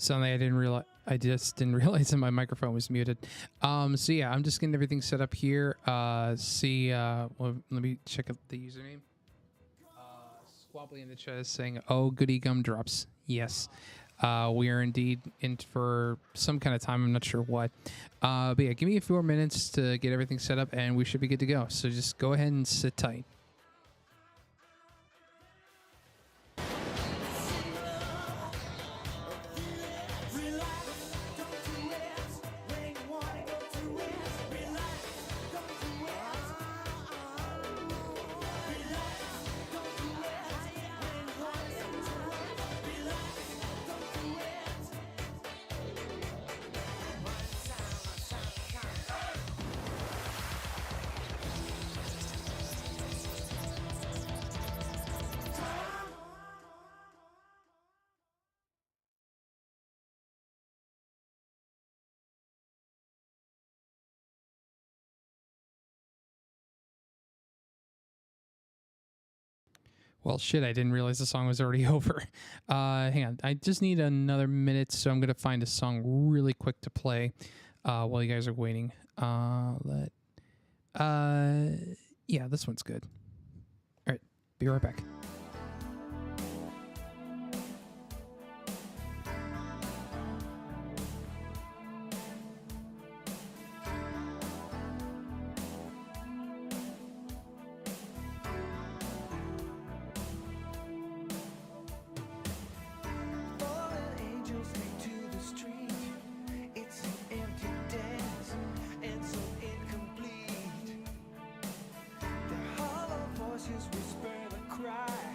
Something I just didn't realize that my microphone was muted. So yeah, I'm just getting everything set up here. Well, let me check out the username. Squabbly in the chat is saying, "Oh, goody gumdrops." Yes, we are indeed in for some kind of time. I'm not sure what. But yeah, give me a few more minutes to get everything set up, and we should be good to go. So just go ahead and sit tight. Well, shit, I didn't realize the song was already over. Hang on. I just need another minute, so I'm going to find a song really quick to play while you guys are waiting. Yeah, this one's good. All right, be right back. Whisper the cry.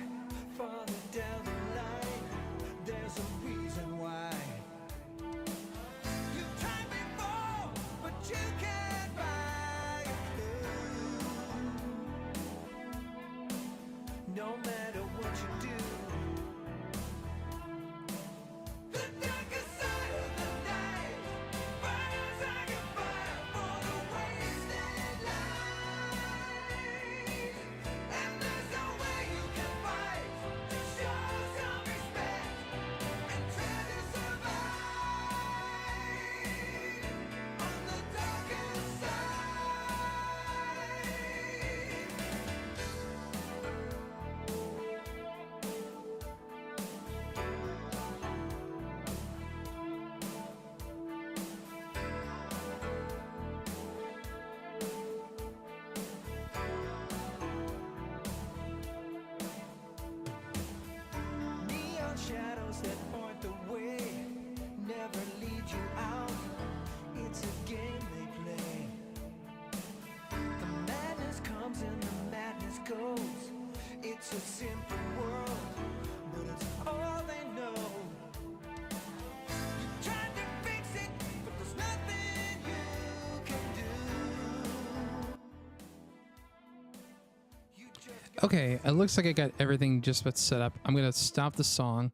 Okay, it looks like I got everything just about set up. I'm gonna stop the song.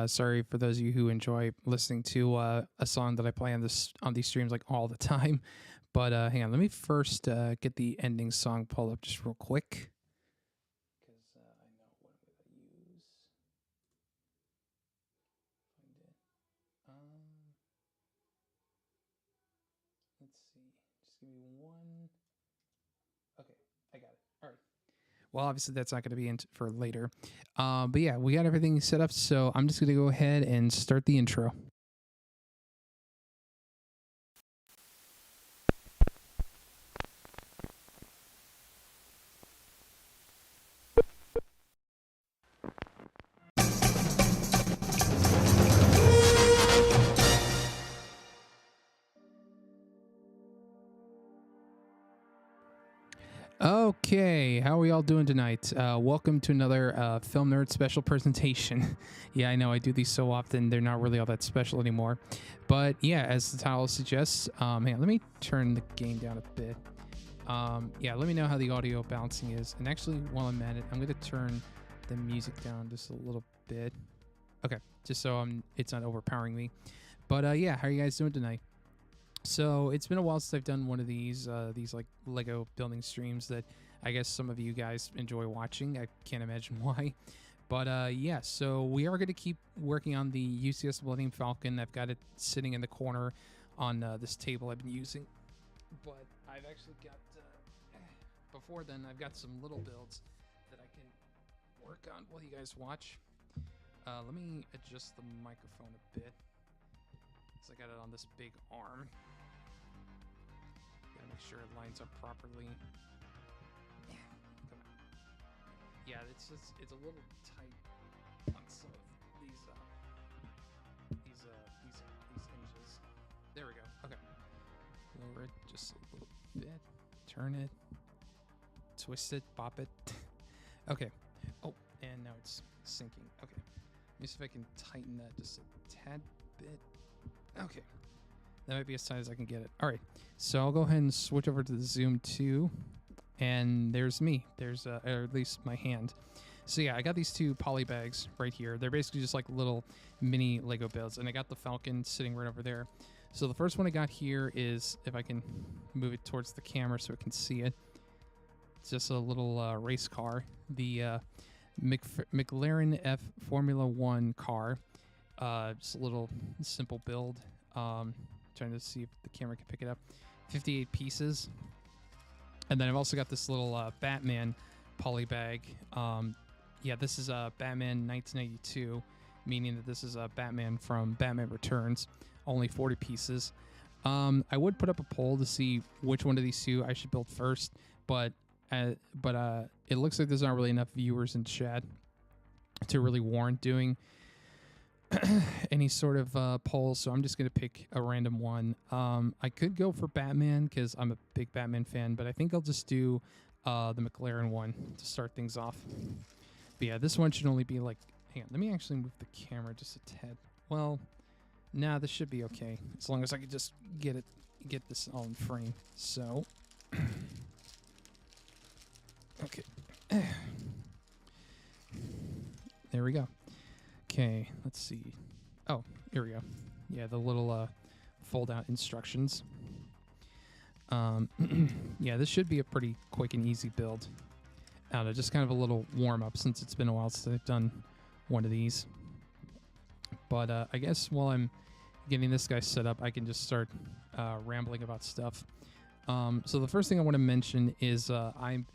Sorry for those of you who enjoy listening to a song that I play on these streams like all the time. But hang on, let me first get the ending song pulled up just real quick. Because I know what I'm gonna use. Find it. Let's see. Just give me one. Okay, I got it. All right. Well, obviously that's not going to be in for later. But yeah, we got everything set up. So I'm just going to go ahead and start the intro. Okay, how are we all doing tonight? Welcome to another FilmNerd special presentation. Yeah, I know I do these so often, they're not really all that special anymore. But yeah, as the title suggests, hang on, let me turn the game down a bit. Yeah, let me know how the audio balancing is. And actually, while I'm at it, I'm going to turn the music down just a little bit. Okay, just so it's not overpowering me. But yeah, how are you guys doing tonight? So it's been a while since I've done one of these like Lego building streams that I guess some of you guys enjoy watching. I can't imagine why. But yeah, so we are going to keep working on the UCS Millennium Falcon. I've got it sitting in the corner on this table I've been using. But I've actually got, before then, I've got some little builds that I can work on while you guys watch. Let me adjust the microphone a bit. So I got it on this big arm. Gotta make sure it lines up properly. Yeah, come on. Yeah, it's a little tight on some of these hinges. There we go. Okay. Lower it just a little bit. Turn it. Twist it. Pop it. Okay. Oh, and now it's sinking. Okay. Let me see if I can tighten that just a tad bit. Okay, that might be as tight as I can get it. All right, so I'll go ahead and switch over to the Zoom 2, and there's me. There's, or at least my hand. So yeah, I got these two poly bags right here. They're basically just like little mini Lego builds, and I got the Falcon sitting right over there. So the first one I got here is, if I can move it towards the camera so it can see it, it's just a little race car, the McLaren F Formula 1 car. Just a little simple build. Trying to see if the camera can pick it up. 58 pieces. And then I've also got this little Batman poly bag. Yeah, this is Batman 1992, meaning that this is Batman from Batman Returns. Only 40 pieces. I would put up a poll to see which one of these two I should build first, but it looks like there's not really enough viewers in chat to really warrant doing any sort of poll, so I'm just going to pick a random one. I could go for Batman because I'm a big Batman fan, but I think I'll just do the McLaren one to start things off. But yeah, this one should only be like... Hang on, let me actually move the camera just a tad. Well, nah, this should be okay, as long as I can just get this all in frame. So... okay. There we go. Okay, let's see. Oh, here we go. Yeah, the little fold-out instructions. Yeah, this should be a pretty quick and easy build. I don't know, just kind of a little warm-up since it's been a while since I've done one of these. But I guess while I'm getting this guy set up, I can just start rambling about stuff. So the first thing I want to mention is I'm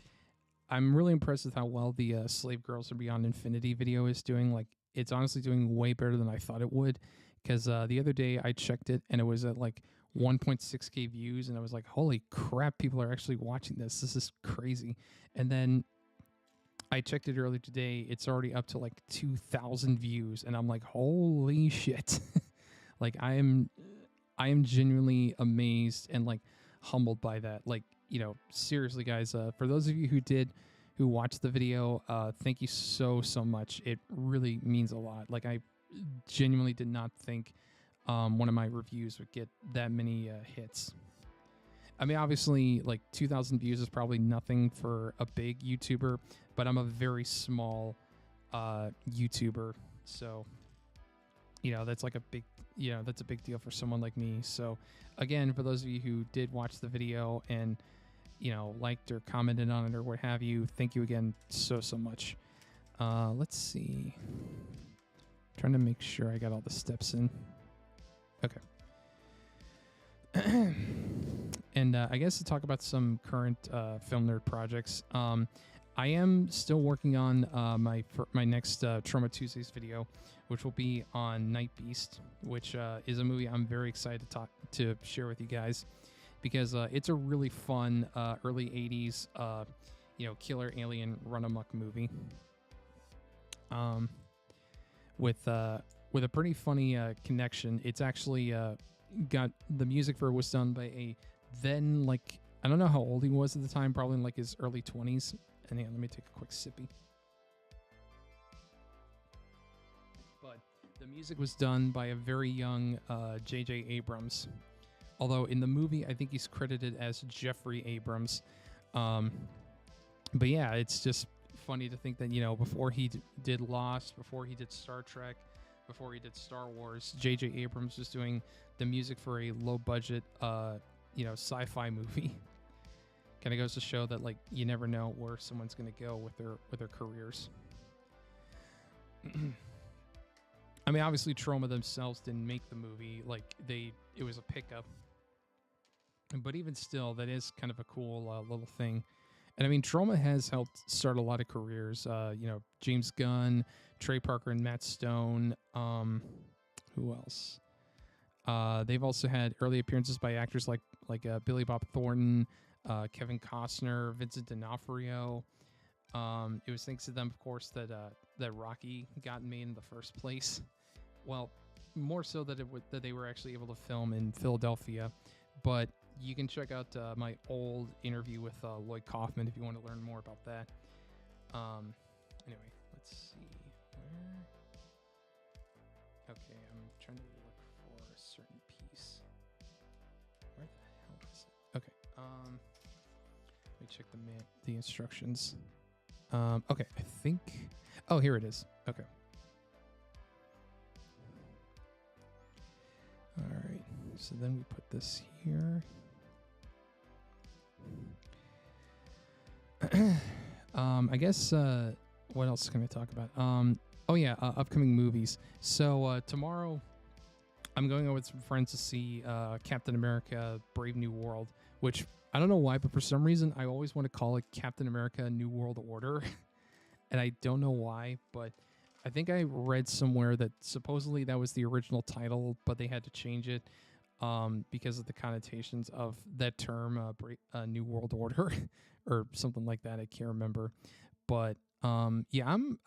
really impressed with how well the Slave Girls Are Beyond Infinity video is doing. Like, it's honestly doing way better than I thought it would, because the other day I checked it and it was at like 1.6k views, and I was like, holy crap, people are actually watching this. This is crazy. And then I checked it earlier today. It's already up to like 2,000 views, and I'm like, holy shit. Like, I am genuinely amazed and like humbled by that. Like, you know, seriously, guys, for those of you who watched the video, thank you so much. It really means a lot. Like, I genuinely did not think one of my reviews would get that many hits. I mean, obviously, like 2,000 views is probably nothing for a big YouTuber, but I'm a very small YouTuber, so that's like a big that's a big deal for someone like me. So again, for those of you who did watch the video and liked or commented on it or what have you, thank you again so much. Let's see, trying to make sure I got all the steps in. Okay. And I guess to talk about some current FilmNerd projects, I am still working on my next Trauma Tuesdays video, which will be on Night Beast, which is a movie I'm very excited to share with you guys, because it's a really fun early 80s killer alien run amok movie, with a pretty funny connection. It's actually got the music for it was done by a then, like, I don't know how old he was at the time, probably in like his early 20s. And let me take a quick sippy. But the music was done by a very young J.J. Abrams. Although in the movie, I think he's credited as Jeffrey Abrams. But yeah, it's just funny to think that, before he did Lost, before he did Star Trek, before he did Star Wars, J.J. Abrams was doing the music for a low-budget, sci-fi movie. Kind of goes to show that, like, you never know where someone's going to go with their careers. I mean, obviously, Trauma themselves didn't make the movie. Like, it was a pickup. But even still, that is kind of a cool little thing. And I mean, Trauma has helped start a lot of careers. James Gunn, Trey Parker, and Matt Stone. Who else? They've also had early appearances by actors like Billy Bob Thornton, Kevin Costner, Vincent D'Onofrio. It was thanks to them, of course, that Rocky got made in the first place. Well, more so that they were actually able to film in Philadelphia. But you can check out my old interview with Lloyd Kaufman if you want to learn more about that. Anyway, let's see. Okay, I'm trying to look for a certain piece. Where the hell is it? Okay. Let me check the instructions. Okay, I think. Oh, here it is. Okay. All right. So then we put this here. I guess. What else can I talk about? Oh yeah, upcoming movies. So tomorrow, I'm going over with some friends to see Captain America: Brave New World, which I don't know why, but for some reason I always want to call it Captain America: New World Order, and I don't know why, but I think I read somewhere that supposedly that was the original title, but they had to change it because of the connotations of that term, New World Order, or something like that. I can't remember, but yeah, I'm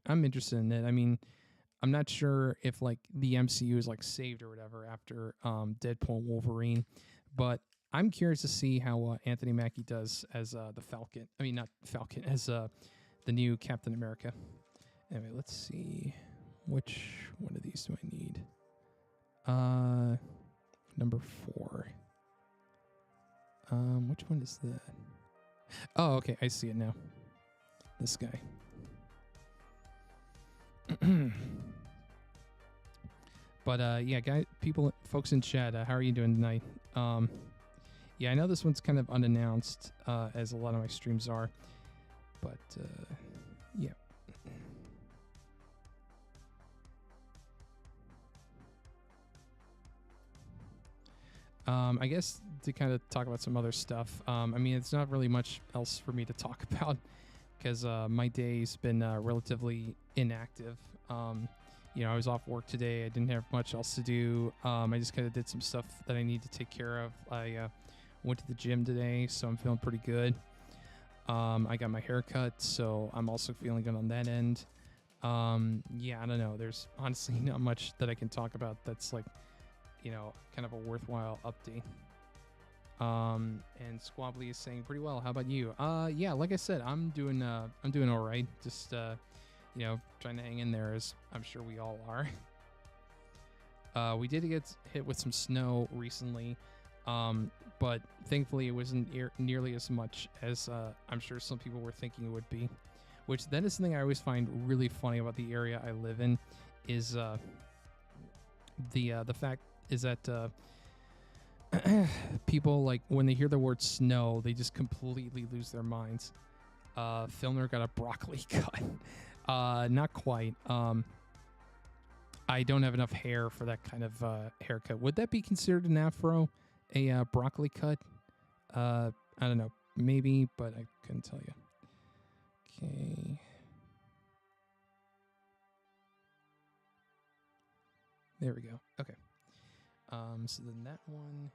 interested in it. I mean, I'm not sure if like the MCU is like saved or whatever after Deadpool and Wolverine, but I'm curious to see how Anthony Mackie does as the Falcon. I mean, not Falcon, as the new Captain America. Anyway, let's see. Which one of these do I need? Number 4. Which one is that? Oh, okay, I see it now. This guy. But yeah, guys, folks in chat, how are you doing tonight? Yeah, I know this one's kind of unannounced, as a lot of my streams are, but yeah. I guess to kind of talk about some other stuff. I mean, it's not really much else for me to talk about because my day's been relatively inactive. I was off work today. I didn't have much else to do. I just kind of did some stuff that I need to take care of. I went to the gym today, so I'm feeling pretty good. I got my hair cut, so I'm also feeling good on that end. Yeah, I don't know. There's honestly not much that I can talk about that's like, kind of a worthwhile update. And Squabbly is saying pretty well. How about you? Yeah, like I said, I'm doing all right. Just, trying to hang in there, as I'm sure we all are. We did get hit with some snow recently, but thankfully it wasn't nearly as much as I'm sure some people were thinking it would be. which that is something I always find really funny about the area I live in, is the fact is that people, like, when they hear the word snow, they just completely lose their minds. FilmNerd got a broccoli cut. Not quite. I don't have enough hair for that kind of haircut. Would that be considered an afro? A broccoli cut? I don't know. Maybe, but I couldn't tell you. Okay. There we go. Okay. So then that one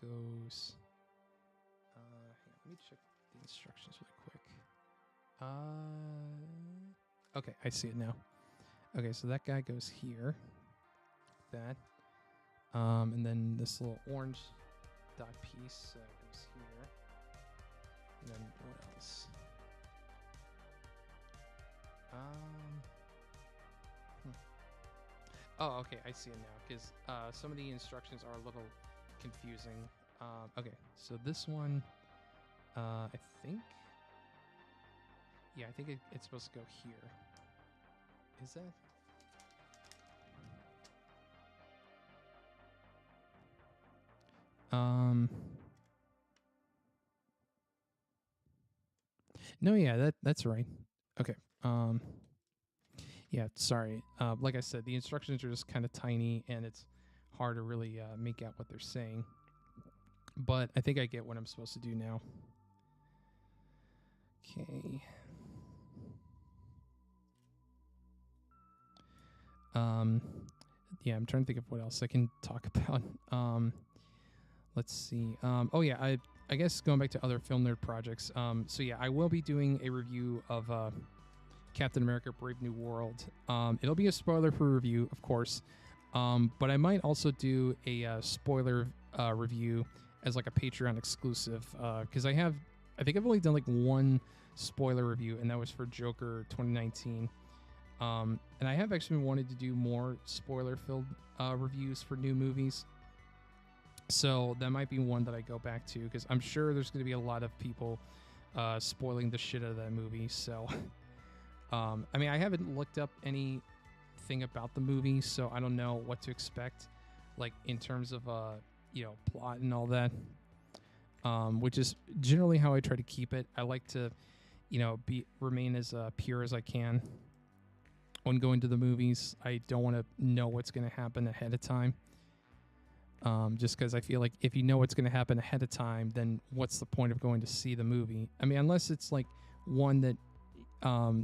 goes. Hang on, let me check the instructions really quick. Okay, I see it now. Okay, so that guy goes here. That. And then this little orange dot piece goes here. And then what else? Oh, okay, I see it now, because some of the instructions are a little confusing. Okay, so this one, I think, yeah, I think it's supposed to go here. Is that? No, yeah, that's right. Okay. Yeah, sorry. Like I said, the instructions are just kind of tiny, and it's hard to really make out what they're saying. But I think I get what I'm supposed to do now. Okay. Yeah, I'm trying to think of what else I can talk about. Let's see. Oh yeah, I guess going back to other FilmNerd projects. So yeah, I will be doing a review of Captain America: Brave New World. It'll be a spoiler-free review, of course, but I might also do a spoiler review as like a Patreon exclusive, because I think I've only done like one spoiler review, and that was for Joker 2019. And I have actually wanted to do more spoiler-filled reviews for new movies. So that might be one that I go back to, because I'm sure there's going to be a lot of people spoiling the shit out of that movie. So, I mean, I haven't looked up anything about the movie, so I don't know what to expect, like in terms of plot and all that. Which is generally how I try to keep it. I like to, remain as pure as I can when going to the movies. I don't want to know what's going to happen ahead of time. Just because I feel like if you know what's going to happen ahead of time, then what's the point of going to see the movie? I mean, unless it's like one that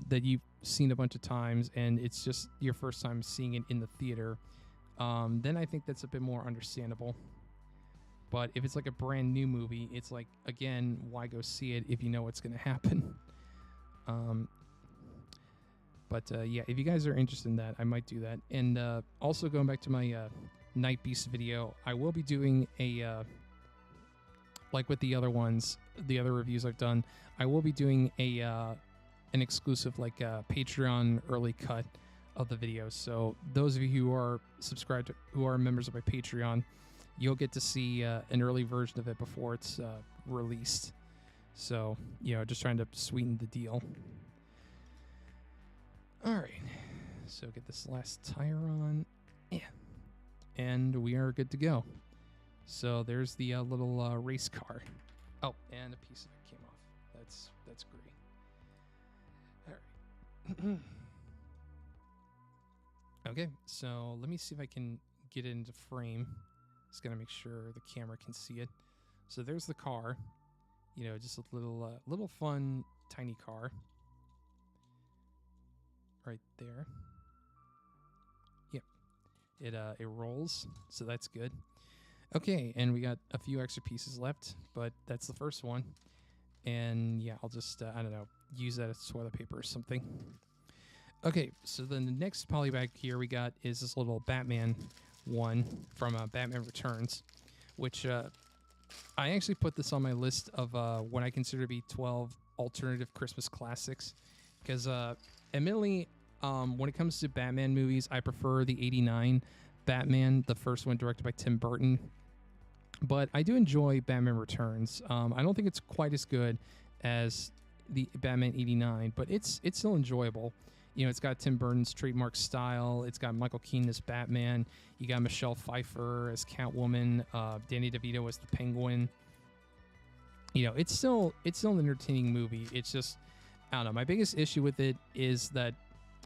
that you've seen a bunch of times and it's just your first time seeing it in the theater, then I think that's a bit more understandable. But if it's like a brand new movie, it's like, again, why go see it if you know what's going to happen? But yeah, if you guys are interested in that, I might do that. And also going back to my Night Beast video, I will be doing a like with the other ones, the other reviews I've done, I will be doing a an exclusive like Patreon early cut of the videos. So those of you who are subscribed, who are members of my Patreon, you'll get to see an early version of it before it's released. So, just trying to sweeten the deal. All right, so get this last tire on. Yeah. And we are good to go. So there's the little race car. Oh, and a piece of it came off. That's great. All right. Okay, so let me see if I can get it into frame. Just gotta make sure the camera can see it. So there's the car. Just a little fun tiny car. Right there. Yep. It rolls, so that's good. Okay, and we got a few extra pieces left, but that's the first one. And yeah, I'll just I don't know, use that as toilet paper or something. Okay, so then the next polybag here we got is this little Batman one from Batman Returns, which I actually put this on my list of what I consider to be 12 alternative Christmas classics, because admittedly, when it comes to Batman movies, I prefer the '89 Batman, the first one directed by Tim Burton. But I do enjoy Batman Returns. I don't think it's quite as good as the Batman 89, but it's still enjoyable. You know, it's got Tim Burton's trademark style. It's got Michael Keaton as Batman. You got Michelle Pfeiffer as Catwoman. Danny DeVito as the Penguin. You know, it's still an entertaining movie. It's just, I don't know. My biggest issue with it is that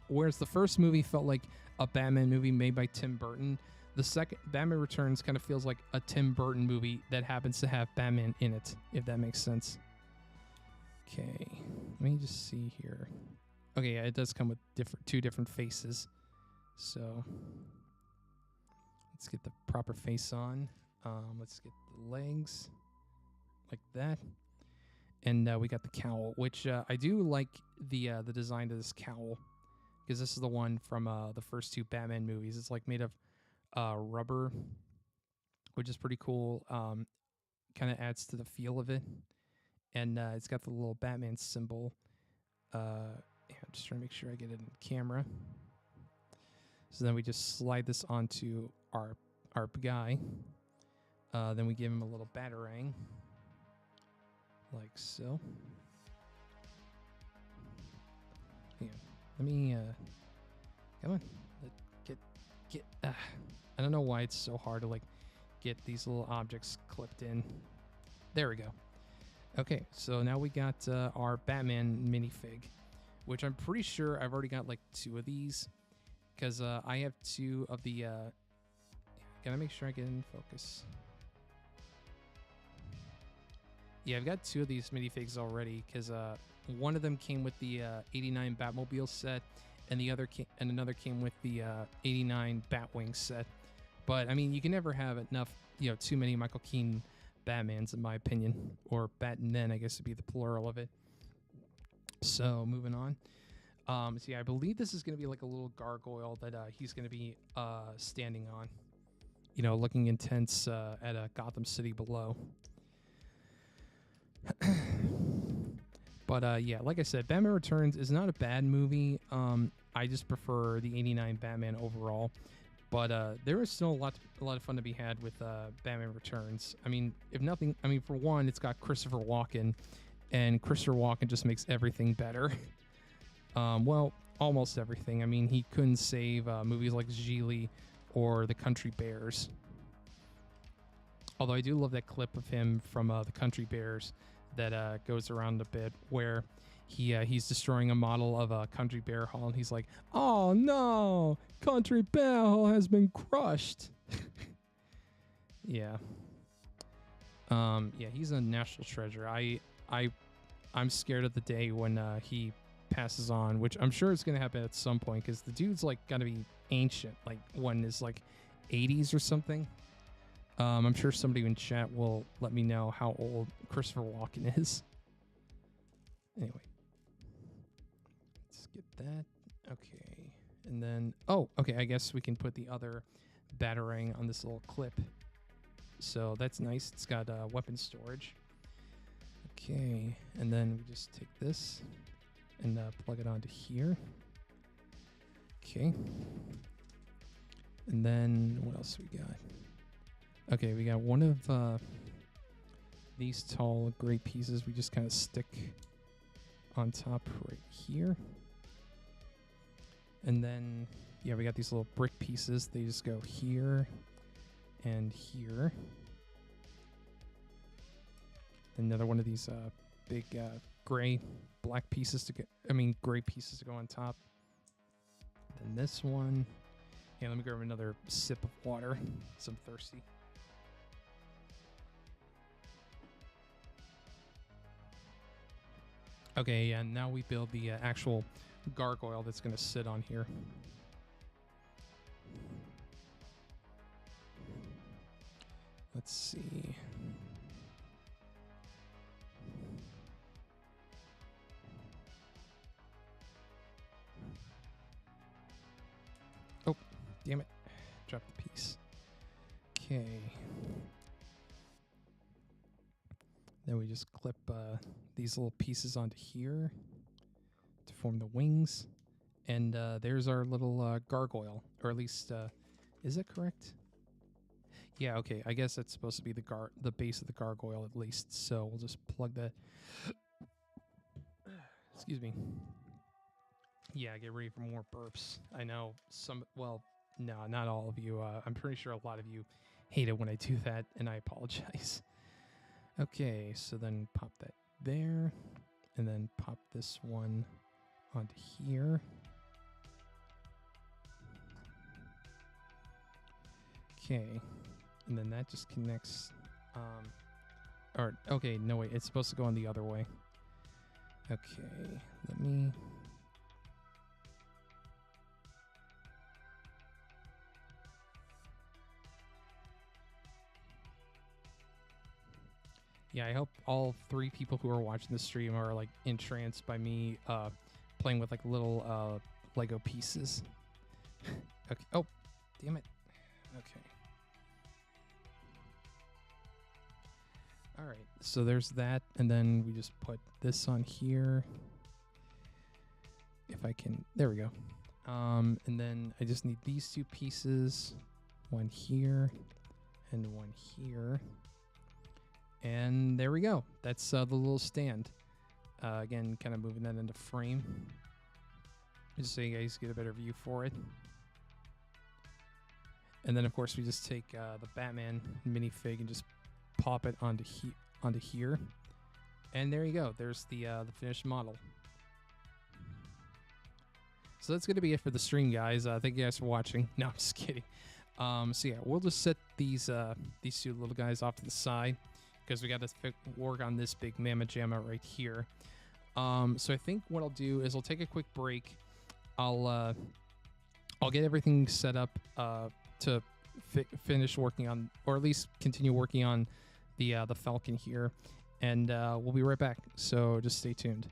whereas the first movie felt like a Batman movie made by Tim Burton, the second Batman Returns kind of feels like a Tim Burton movie that happens to have Batman in it, if that makes sense. Okay, let me just see here. Okay, yeah, it does come with two different faces. So let's get the proper face on. Let's get the legs like that. And we got the cowl, which I do like the design of this cowl, because this is the one from the first two Batman movies. It's like made of rubber, which is pretty cool. Kind of adds to the feel of it. And it's got the little Batman symbol. Yeah, I'm just trying to make sure I get it in camera. So then we just slide this onto our guy. Then we give him a little batarang, like so. Hang on. Let me, come on. Get, I don't know why it's so hard to, like, get these little objects clipped in. There we go. Okay, so now we got our Batman minifig, which I'm pretty sure I've already got, like, 2 of these, because I have 2 of the, gotta make sure I get in focus. Yeah, I've got 2 of these minifigs already, because one of them came with the 89 Batmobile set, and another came with the 89 Batwing set. But I mean, you can never have enough, too many Michael Keaton Batmans, in my opinion, or Batmen, I guess would be the plural of it. So moving on. So yeah, I believe this is going to be like a little gargoyle that he's going to be standing on, looking intense at Gotham City below. But yeah, like I said, Batman Returns is not a bad movie. I just prefer the 89 Batman overall. But there is still a lot of fun to be had with Batman Returns. I mean, if nothing, for one, it's got Christopher Walken, and Christopher Walken just makes everything better. Well, almost everything. I mean, he couldn't save movies like Geely or The Country Bears. Although I do love that clip of him from The Country Bears that goes around a bit, where he's destroying a model of a Country Bear Hall, and he's like, "Oh no, Country Bear Hall has been crushed." Yeah. Yeah, he's a national treasure. I'm scared of the day when he passes on, which I'm sure it's gonna happen at some point, because the dude's like gotta be ancient, like one is like 80s or something. I'm sure somebody in chat will let me know how old Christopher Walken is. Anyway, let's get that. Okay, and then okay, I guess we can put the other batarang on this little clip. So that's nice. It's got weapon storage. Okay, and then we just take this and plug it onto here. Okay, and then what else we got? Okay, we got one of these tall gray pieces we just kind of stick on top right here. And then, yeah, we got these little brick pieces. They just go here and here. Another one of these big gray pieces to go on top. Then this one. Yeah, let me grab another sip of water, 'cause I'm thirsty. Okay, and now we build the actual gargoyle that's going to sit on here. Let's see. Oh, damn it. Dropped the piece. Okay. Then we just clip these little pieces onto here to form the wings. And there's our little gargoyle. Or at least, is that correct? Yeah, okay. I guess that's supposed to be the base of the gargoyle at least. So we'll just plug that. Excuse me. Yeah, get ready for more burps. I know well, no, not all of you. I'm pretty sure a lot of you hate it when I do that, and I apologize. Okay, so then pop that there, and then pop this one onto here. Okay, and then that just connects, okay, no wait, it's supposed to go on the other way. Okay, let me... Yeah, I hope all 3 people who are watching the stream are like entranced by me playing with like little Lego pieces. Okay. Oh, damn it. Okay. All right. So there's that, and then we just put this on here. If I can, there we go. And then I just need these 2 pieces, one here and one here. And there we go. That's the little stand. Again, kind of moving that into frame, just so you guys get a better view for it. And then, of course, we just take the Batman minifig and just pop it onto here. And there you go. There's the finished model. So that's going to be it for the stream, guys. Thank you guys for watching. No, I'm just kidding. So yeah, we'll just set these 2 little guys off to the side, because we got to work on this big mamma jamma right here. So I think what I'll do is I'll take a quick break. I'll get everything set up to finish working on, or at least continue working on the Falcon here, and we'll be right back. So just stay tuned.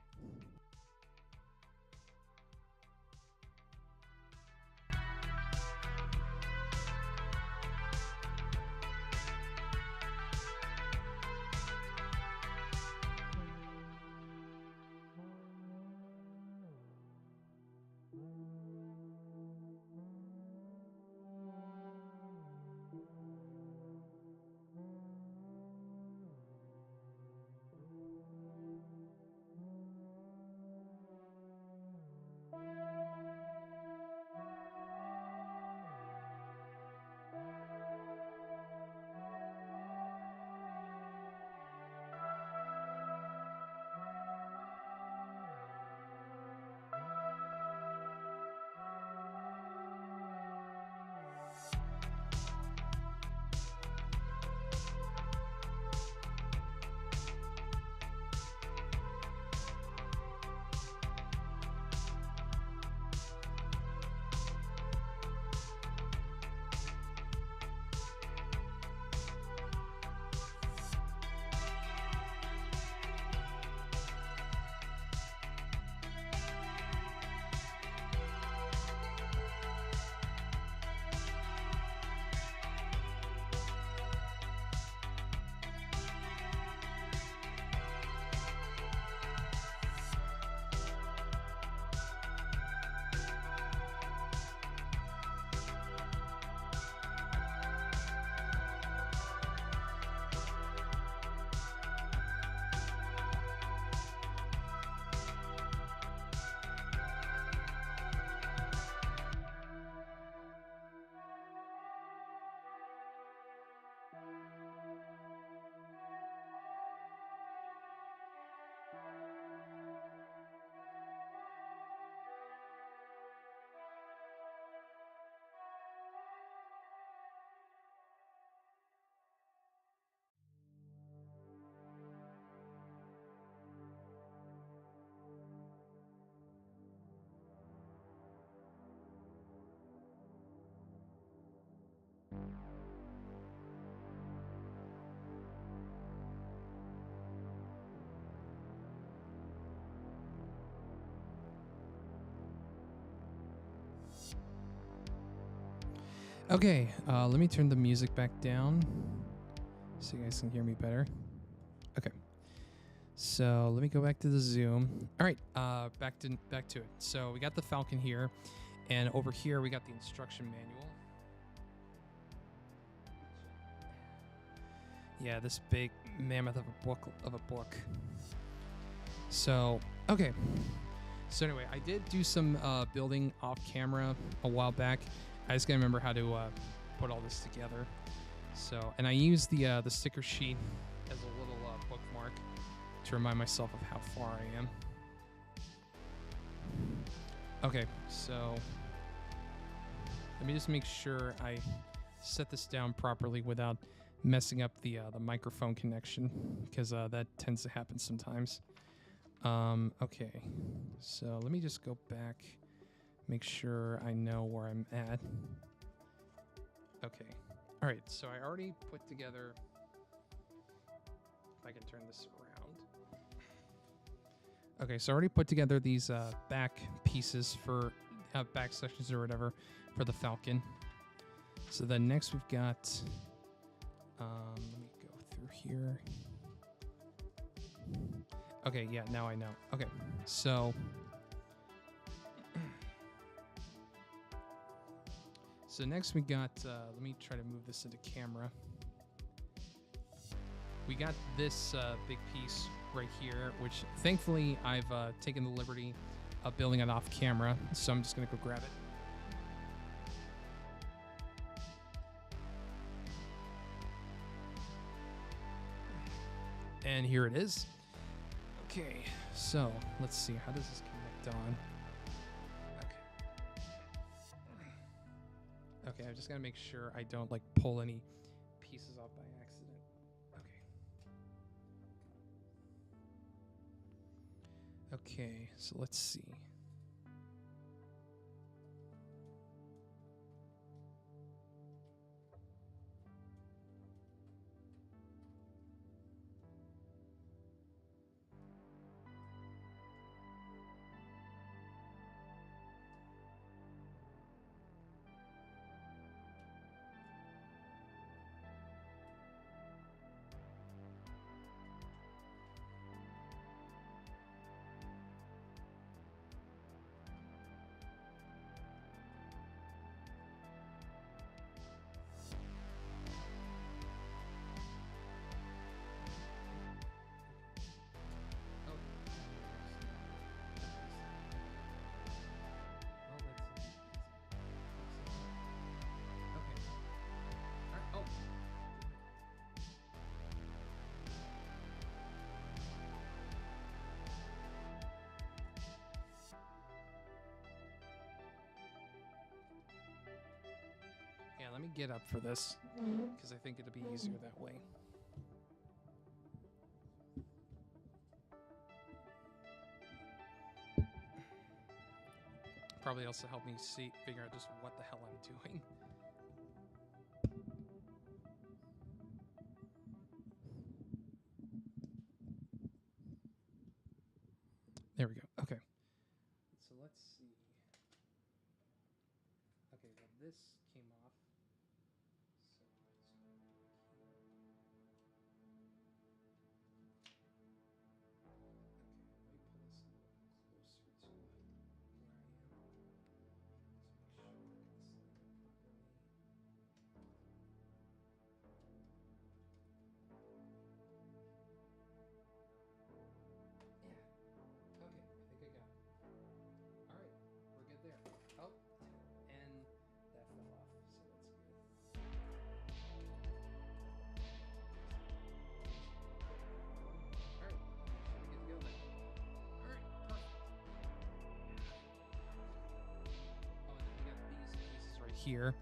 Okay, let me turn the music back down so you guys can hear me better. Okay, so let me go back to the Zoom. All right, back to it. So we got the Falcon here, and over here we got the instruction manual. Yeah, this big mammoth of a book. So Okay. So anyway, I did do some building off camera a while back. I just gotta remember how to put all this together. So, and I used the sticker sheet as a little bookmark to remind myself of how far I am. Okay, so let me just make sure I set this down properly without messing up the microphone connection, because that tends to happen sometimes. Okay, so let me just go back, make sure I know where I'm at. Okay, all right, so I already put together, if I can turn this around. Okay, so I already put together these back pieces for back sections or whatever for the Falcon. So then next we've got, let me go through here. Okay, yeah, now I know. Okay, so next we got, let me try to move this into camera. We got this big piece right here, which thankfully I've taken the liberty of building it off camera, so I'm just gonna go grab it. And here it is. Okay, so let's see, how does this connect on? Okay, I just gotta make sure I don't like pull any pieces off by accident. Okay, so let's see. Yeah, let me get up for this, because I think it'll be easier that way. Probably also help me figure out just what the hell I'm doing. There we go. Okay. So let's see. Okay, well this came off. So I just want to do it here. Okay, let me pull this a little closer to where I am. Just make sure it's set up properly. Yeah. Okay, I think I got it. All right, we're good there. Oh, and that fell off, so that's good. All right, should we get to go then? All right, perfect. Oh, and then we got these pieces right here.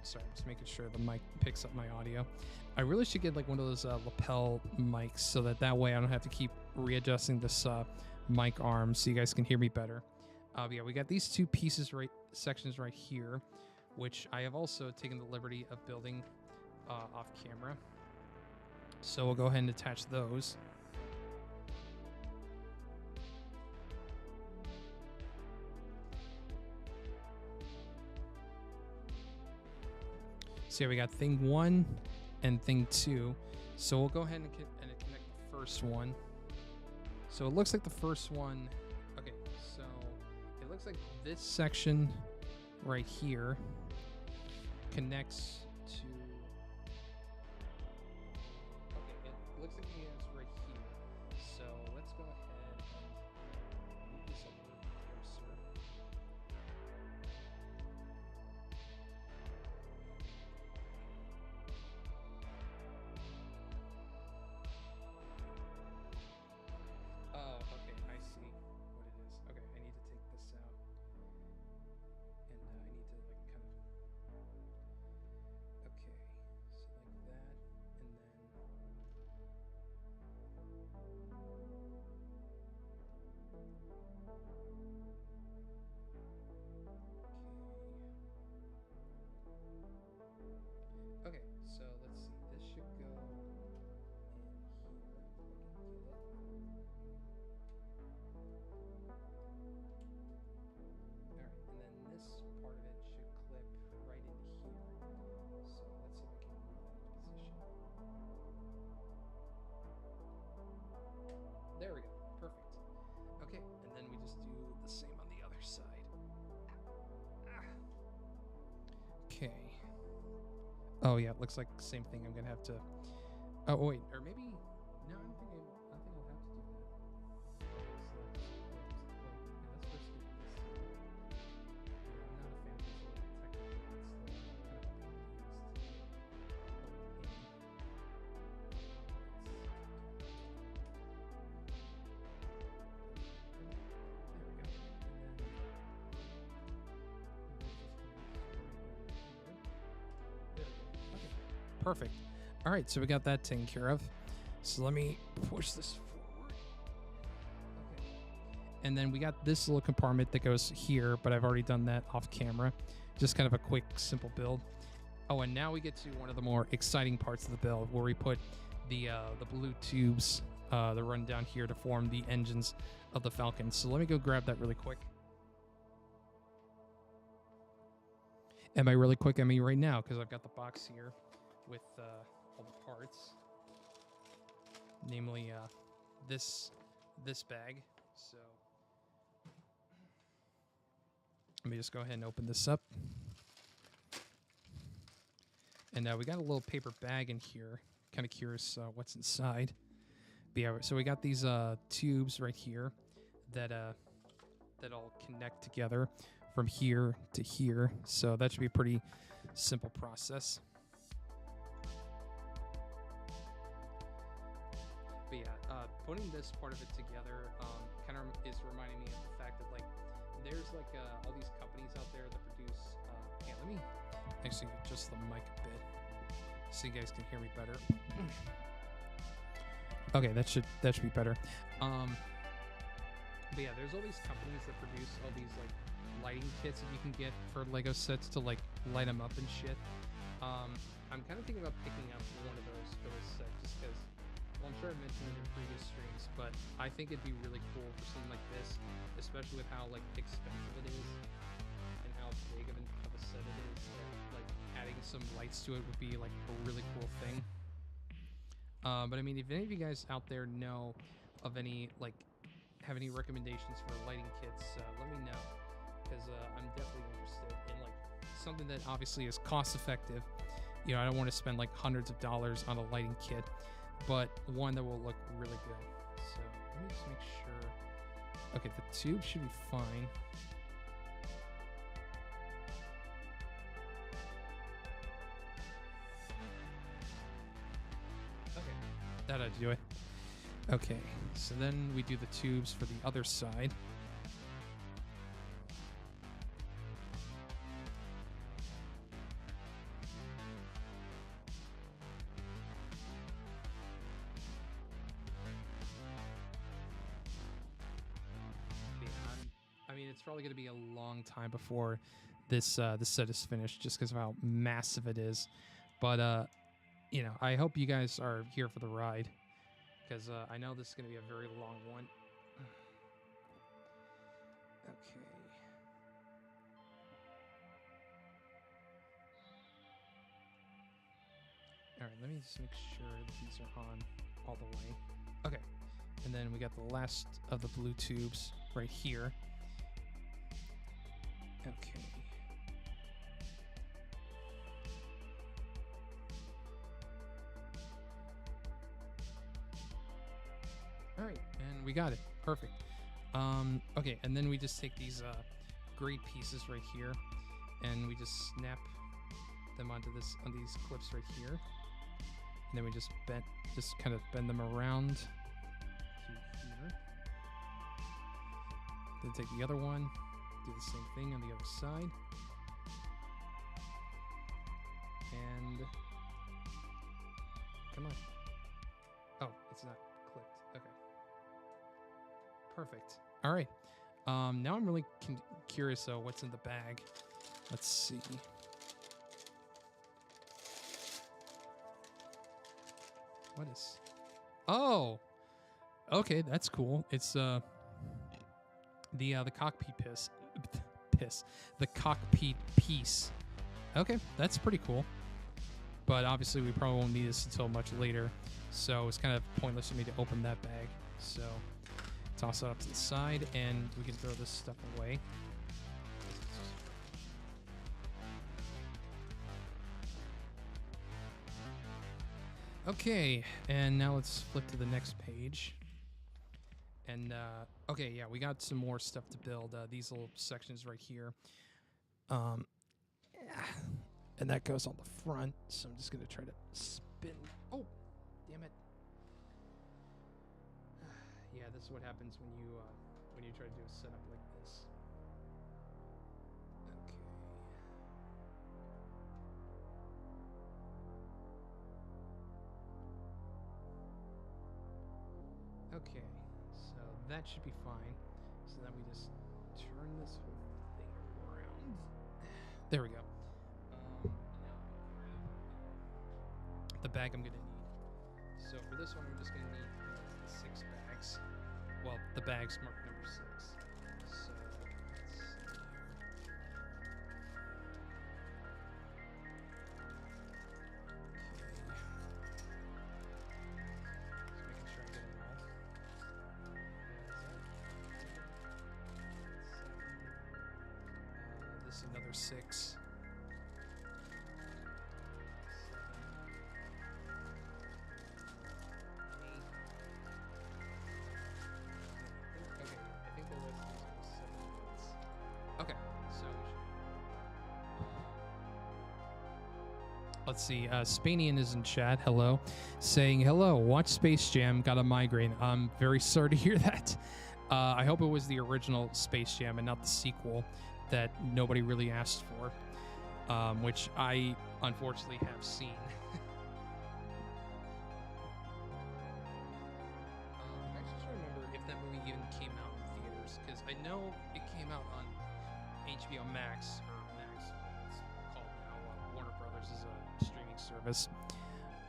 Sorry, I'm just making sure the mic picks up my audio. I really should get like one of those lapel mics, so that way I don't have to keep readjusting this mic arm, so you guys can hear me better. Yeah, we got these two sections right here, which I have also taken the liberty of building off camera. So we'll go ahead and attach those. So yeah, we got thing 1 and thing 2. So we'll go ahead and connect the first one. So it looks like the first one, okay, so it looks like this section right here connects to, okay, it looks like it is right here. So let's go ahead and Oh yeah, it looks like the same thing. I'm gonna have to. Oh wait, or maybe no. I don't think I'll have to do that. Let's first do this. I'm not a fan of this technical. It's kind of perfect. All right, so we got that taken care of. So let me push this forward. Okay. And then we got this little compartment that goes here, but I've already done that off camera. Just kind of a quick, simple build. Oh, and now we get to one of the more exciting parts of the build, where we put the blue tubes that run down here to form the engines of the Falcon. So let me go grab that really quick. And by really quick, I mean right now, because I've got the box here with all the parts, namely this bag. So let me just go ahead and open this up. And now we got a little paper bag in here. Kind of curious what's inside. But yeah, so we got these tubes right here that all connect together from here to here. So that should be a pretty simple process. But yeah, putting this part of it together kind of is reminding me of the fact that like there's like all these companies out there that produce. Yeah, let me actually adjust the mic a bit so you guys can hear me better. Okay, that should be better. But yeah, there's all these companies that produce all these like lighting kits that you can get for Lego sets to like light them up and shit. I'm kind of thinking about picking up one of those for this set just because. Well, I'm sure I mentioned it in previous streams, but I think it'd be really cool for something like this, especially with how like expensive it is and how big of a set it is. Like adding some lights to it would be like a really cool thing. But I mean, if any of you guys out there know of any have any recommendations for lighting kits, let me know because I'm definitely interested in like something that obviously is cost effective. You know, I don't want to spend like hundreds of dollars on a lighting kit, but one that will look really good. So let me just make sure. Okay, the tube should be fine. Okay, that ought to do it. Okay, so then we do the tubes for the other side. It's probably going to be a long time before this set is finished just because of how massive it is. But, you know, I hope you guys are here for the ride because I know this is going to be a very long one. Okay. All right, let me just make sure that these are on all the way. Okay. And then we got the last of the blue tubes right here. Okay. All right, and we got it. Perfect. Okay, and then we just take these gray pieces right here, and we just snap them onto these clips right here, and then we just kind of bend them around to here. Then take the other one. Do the same thing on the other side. And come on. Oh, it's not clicked. Okay. Perfect. All right. Now I'm really curious though what's in the bag. Let's see. What is? Oh. Okay, that's cool. It's the cockpit the cockpit piece. Okay, that's pretty cool. But obviously we probably won't need this until much later, so it's kind of pointless for me to open that bag. So toss it up to the side and we can throw this stuff away. Okay, and now let's flip to the next page. And okay, yeah, we got some more stuff to build. These little sections right here. And that goes on the front, so I'm just gonna try to spin. Oh, damn it! Yeah, this is what happens when you try to do a setup like this. Okay. Okay, so that should be fine. So then we just turn this whole thing around. There we go. The bag I'm gonna need. So for this one, we're just gonna need 6 bags. Well, the bag's marked number 6. So let's see here. Okay. Just making sure I get them all. This is another 6. Let's see. Spanian is in chat. Hello. Saying, hello, watch Space Jam. Got a migraine. I'm very sorry to hear that. I hope it was the original Space Jam and not the sequel that nobody really asked for, which I unfortunately have seen. I actually trying to remember if that movie even came out in theaters, because I know it came out on HBO Max, or Max, what it's called now. Warner Brothers is a streaming service.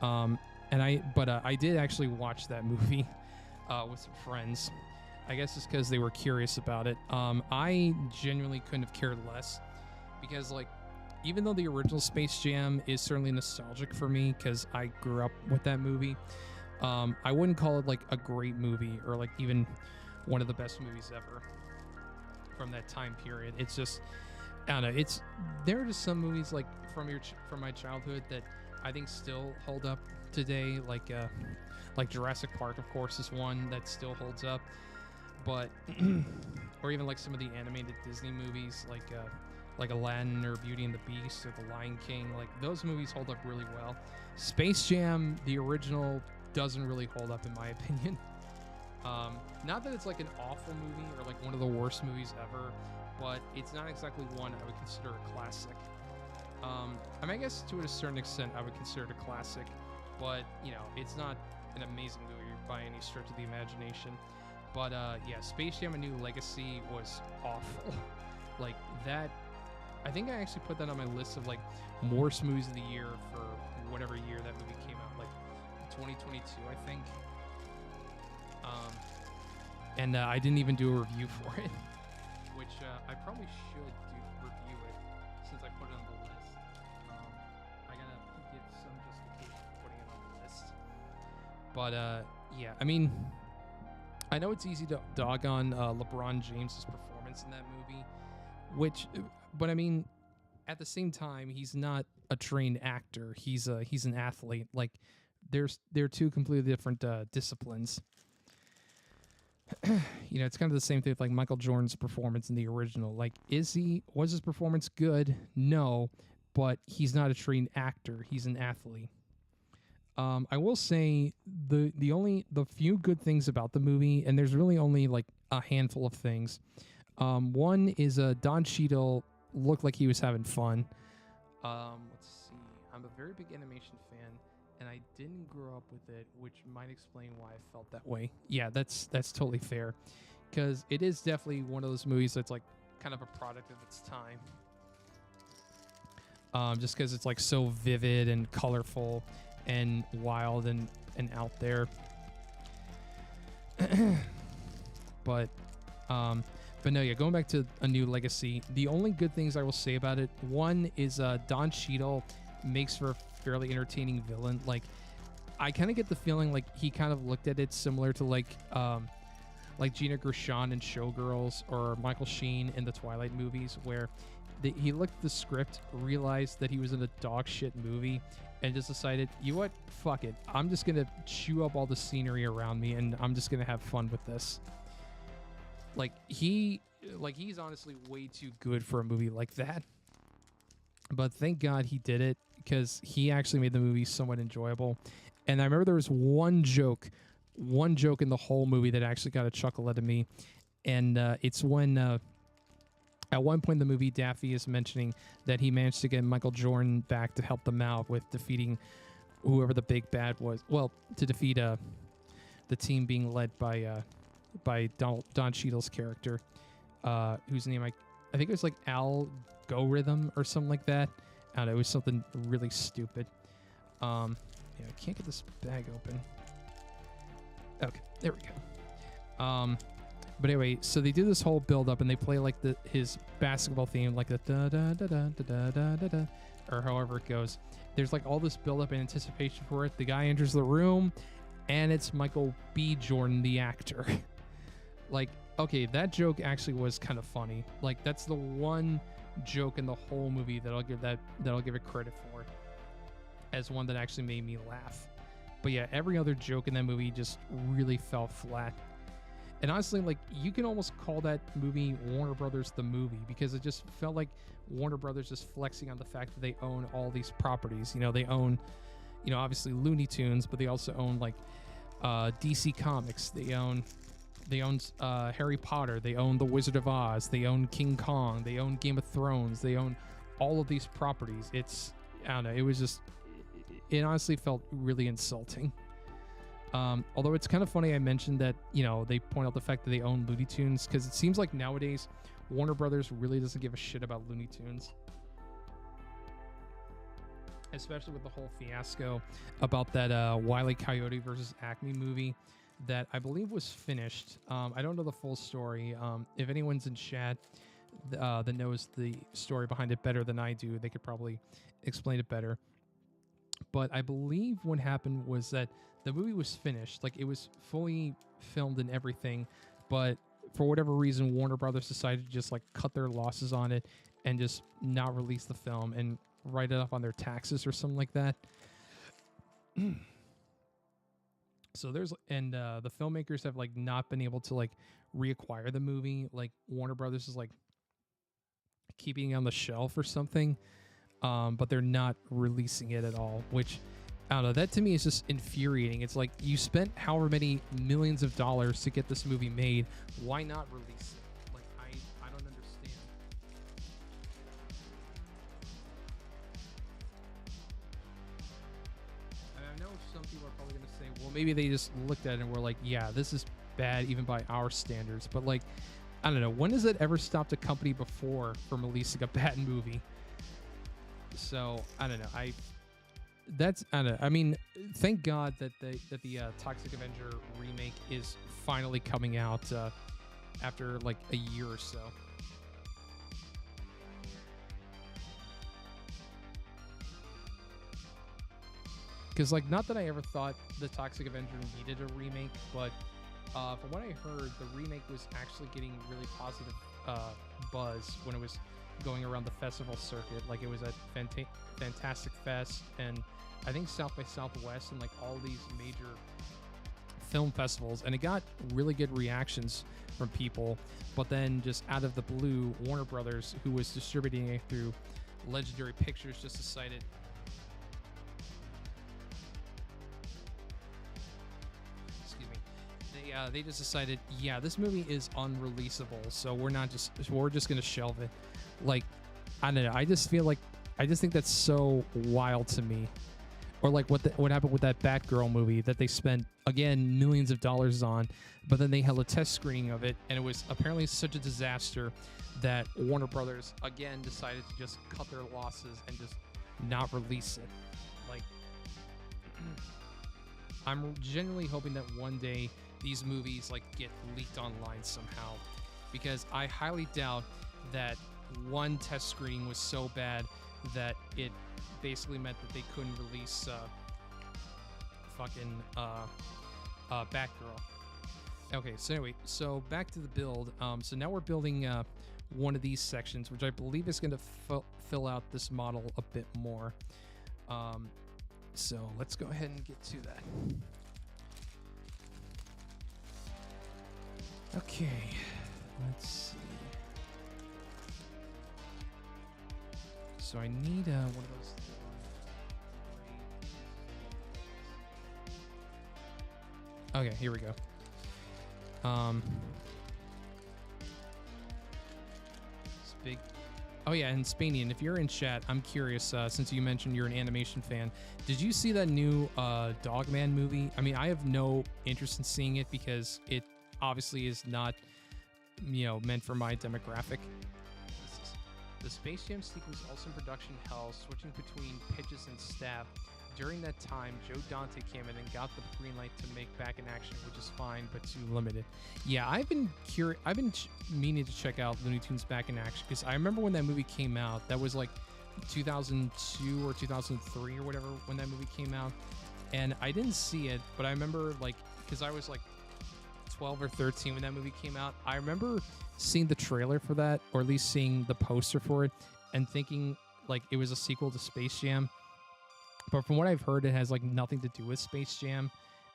I did actually watch that movie with some friends. I guess it's because they were curious about it. I genuinely couldn't have cared less, because like, even though the original Space Jam is certainly nostalgic for me because I grew up with that movie, I wouldn't call it like a great movie or like even one of the best movies ever from that time period. It's just, I don't know. There are just some movies like from my childhood that I think still hold up today. Like Jurassic Park, of course, is one that still holds up. But or even like some of the animated Disney movies, like Aladdin or Beauty and the Beast or The Lion King. Like those movies hold up really well. Space Jam, the original, doesn't really hold up in my opinion. Not that it's like an awful movie or like one of the worst movies ever, but it's not exactly one I would consider a classic. I mean, I guess to a certain extent I would consider it a classic, but you know, it's not an amazing movie by any stretch of the imagination. But yeah, Space Jam: A New Legacy was awful. Like that, I think I actually put that on my list of like worst movies of the year for whatever year that movie came out, like 2022, I think. And I didn't even do a review for it, which I probably should review it since I put it on the list. I gotta get some justification for putting it on the list. But yeah, I mean, I know it's easy to dog on LeBron James's performance in that movie, but I mean, at the same time, he's not a trained actor. He's an athlete. Like, they're two completely different disciplines. You know, it's kind of the same thing with like Michael Jordan's performance in the original. Like, was his performance good? No, but he's not a trained actor. He's an athlete. I will say the few good things about the movie, and there's really only like a handful of things. One is Don Cheadle looked like he was having fun. Let's see. I'm a very big animation fan, and I didn't grow up with it, which might explain why I felt that way. Yeah, that's totally fair, because it is definitely one of those movies that's like kind of a product of its time. Just because it's like so vivid and colorful and wild and out there. But no, yeah, going back to A New Legacy, the only good things I will say about it, one is Don Cheadle makes for a fairly entertaining villain. Like, I kind of get the feeling like he kind of looked at it similar to like Gina Gershon in Showgirls or Michael Sheen in the Twilight movies, where he looked at the script, realized that he was in a dog shit movie, and just decided, you know what, fuck it, I'm just gonna chew up all the scenery around me, and I'm just gonna have fun with this. He's honestly way too good for a movie like that. But thank God he did it, because he actually made the movie somewhat enjoyable. And I remember there was one joke in the whole movie that actually got a chuckle out of me, and it's when at one point in the movie, Daffy is mentioning that he managed to get Michael Jordan back to help them out with defeating whoever the big bad was. Well, to defeat the team being led by Don Cheadle's character, whose name I think it was like Algorithm or something like that. I don't know, it was something really stupid. Yeah, I can't get this bag open. Okay, there we go. But anyway, so they do this whole build up and they play like his basketball theme, like the da da da da da da da da, or however it goes. There's like all this build up and anticipation for it. The guy enters the room, and it's Michael B. Jordan, the actor. Like, okay, that joke actually was kind of funny. Like, that's the one joke in the whole movie that I'll give it credit for, as one that actually made me laugh. But yeah, every other joke in that movie just really fell flat. And honestly, like, you can almost call that movie Warner Brothers the movie, because it just felt like Warner Brothers just flexing on the fact that they own all these properties. You know, they own, you know, obviously Looney Tunes, but they also own like DC Comics. They own Harry Potter. They own The Wizard of Oz. They own King Kong. They own Game of Thrones. They own all of these properties. I don't know. It honestly felt really insulting. Although it's kind of funny I mentioned that, you know, they point out the fact that they own Looney Tunes, because it seems like nowadays Warner Brothers really doesn't give a shit about Looney Tunes. Especially with the whole fiasco about that Wile E. Coyote versus Acme movie that I believe was finished. I don't know the full story. If anyone's in chat that knows the story behind it better than I do, they could probably explain it better. But I believe what happened was that the movie was finished. Like, it was fully filmed and everything, but for whatever reason, Warner Brothers decided to just like cut their losses on it and just not release the film and write it off on their taxes or something like that. So the filmmakers have like not been able to like reacquire the movie. Like, Warner Brothers is like keeping it on the shelf or something. But they're not releasing it at all, which, I don't know, that to me is just infuriating. It's like, you spent however many millions of dollars to get this movie made. Why not release it? Like, I don't understand. And I know some people are probably going to say, well, maybe they just looked at it and were like, yeah, this is bad even by our standards. But like, I don't know, when has it ever stopped a company before from releasing a bad movie? So I don't know. I don't know. I mean, thank God that the Toxic Avenger remake is finally coming out after like a year or so. Because like, not that I ever thought the Toxic Avenger needed a remake, but from what I heard, the remake was actually getting really positive buzz when it was going around the festival circuit. Like, it was at Fantastic Fest and I think South by Southwest and like all these major film festivals, and it got really good reactions from people. But then just out of the blue, Warner Brothers, who was distributing it through Legendary Pictures, just decided they just decided, yeah, this movie is unreleasable, so we're just gonna shelve it. Like, I don't know, I just think that's so wild to me. Or like what happened with that Batgirl movie that they spent, again, millions of dollars on, but then they held a test screening of it, and it was apparently such a disaster that Warner Brothers again decided to just cut their losses and just not release it. Like, I'm genuinely hoping that one day these movies like get leaked online somehow, because I highly doubt that one test screening was so bad that it basically meant that they couldn't release Batgirl. Okay, so anyway, so back to the build. So now we're building one of these sections, which I believe is going to fill out this model a bit more. So let's go ahead and get to that. Okay, let's see. So I need one of those. Okay, here we go. It's big. Oh yeah, and Spanian, if you're in chat, I'm curious, since you mentioned you're an animation fan, did you see that new Dogman movie? I mean, I have no interest in seeing it because it obviously is not, meant for my demographic. The Space Jam sequence also in production hell, switching between pitches and staff. During that time, Joe Dante came in and got the green light to make Back in Action, which is fine, but too limited. Yeah, I've been meaning to check out Looney Tunes Back in Action, because I remember when that movie came out, that was like 2002 or 2003 or whatever when that movie came out, and I didn't see it, but I remember, like, because I was like 12 or 13 when that movie came out, I remember seeing the trailer for that, or at least seeing the poster for it, and thinking like it was a sequel to Space Jam. But from what I've heard, it has like nothing to do with Space Jam,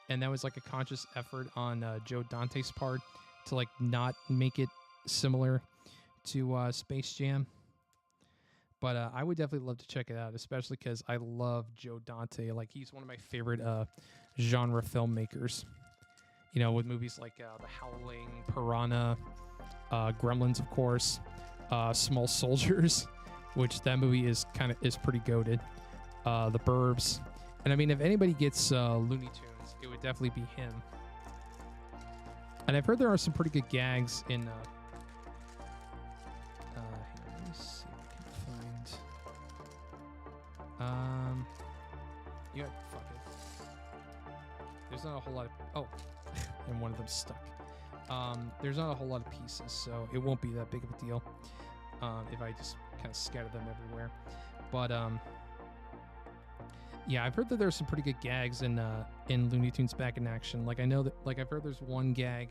and that was like a conscious effort on Joe Dante's part to like not make it similar to Space Jam. But I would definitely love to check it out, especially because I love Joe Dante. Like, he's one of my favorite genre filmmakers. With movies like The Howling, Piranha, Gremlins, of course, Small Soldiers, which that movie is pretty goated. The Burbs, and I mean, if anybody gets Looney Tunes, it would definitely be him. And I've heard there are some pretty good gags in. Here, let me see if I can find. Yeah, fuck it. There's not a whole lot of. Oh, and one of them stuck. There's not a whole lot of pieces, so it won't be that big of a deal. If I just kind of scatter them everywhere, but yeah, I've heard that there's some pretty good gags in Looney Tunes Back in Action. Like, I know that, like, I've heard there's one gag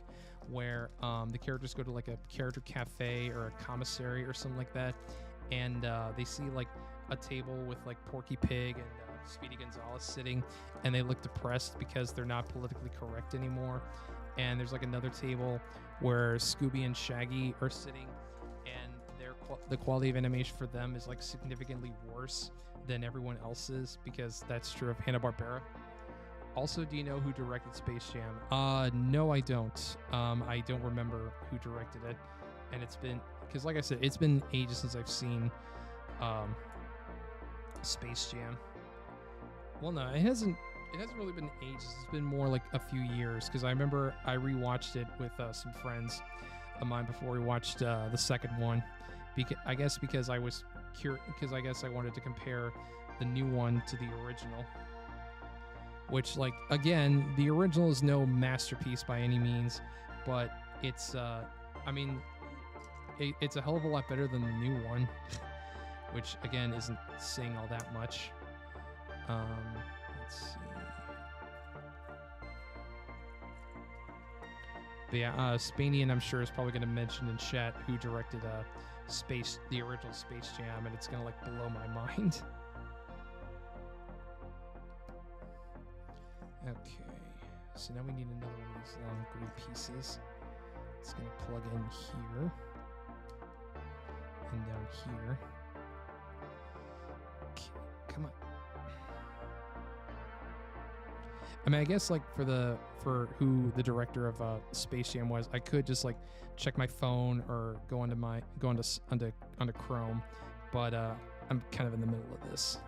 where the characters go to like a character cafe or a commissary or something like that, and they see like a table with like Porky Pig and Speedy Gonzales sitting, and they look depressed because they're not politically correct anymore. And there's like another table where Scooby and Shaggy are sitting, and the quality of animation for them is like significantly worse than everyone else's, because that's true of Hanna-Barbera. Also, do you know who directed Space Jam? No, I don't. I don't remember who directed it, and it's been, because like I said, it's been ages since I've seen Space Jam. Well, no, it hasn't really been ages. It's been more like a few years, because I remember I rewatched it with some friends of mine before we watched the second one. I guess because I was because I guess I wanted to compare the new one to the original, which, like, again, the original is no masterpiece by any means, but it's I mean, it's a hell of a lot better than the new one, which again isn't saying all that much. Let's see. But yeah, Spanian, I'm sure, is probably going to mention in chat who directed the original Space Jam, and it's going to like blow my mind. Okay, so now we need another one of these long green pieces. It's going to plug in here and down here. Okay, come on. I mean, I guess like for who the director of Space Jam was, I could just like check my phone or go onto Chrome, but I'm kind of in the middle of this.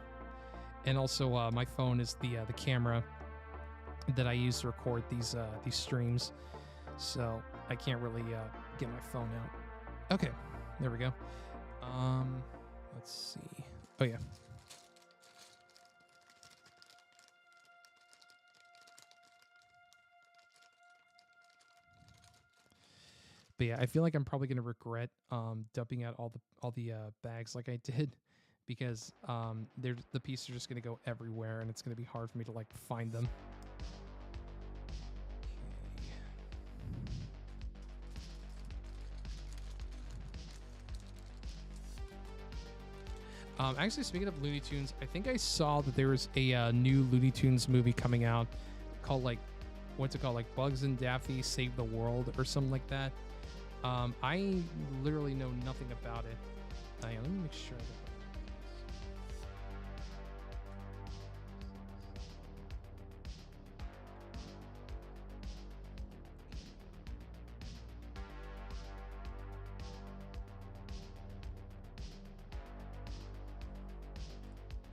And also, my phone is the camera that I use to record these streams, so I can't really get my phone out. Okay, there we go. Let's see. Oh yeah. But yeah, I feel like I'm probably gonna regret dumping out all the bags like I did, because the pieces are just gonna go everywhere, and it's gonna be hard for me to like find them. Actually, speaking of Looney Tunes, I think I saw that there was a new Looney Tunes movie coming out called like, what's it called? Like Bugs and Daffy Save the World or something like that. I literally know nothing about it. Yeah, let me make sure.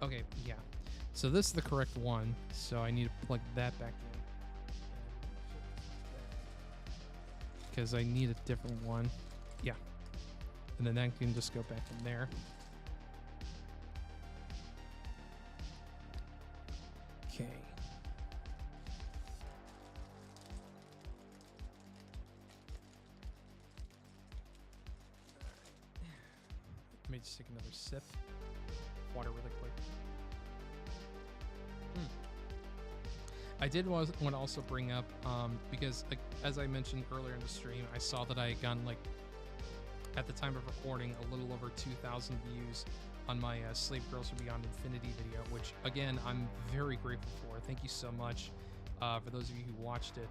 Okay, yeah. So this is the correct one. So I need to plug that back in. Because I need a different one. Yeah. And then that can just go back in there. Okay. Let me just take another sip. Water really quick. I did want to also bring up, because as I mentioned earlier in the stream, I saw that I had gotten, like, at the time of recording, a little over 2,000 views on my Slave Girls Are Beyond Infinity video, which, again, I'm very grateful for. Thank you so much for those of you who watched it.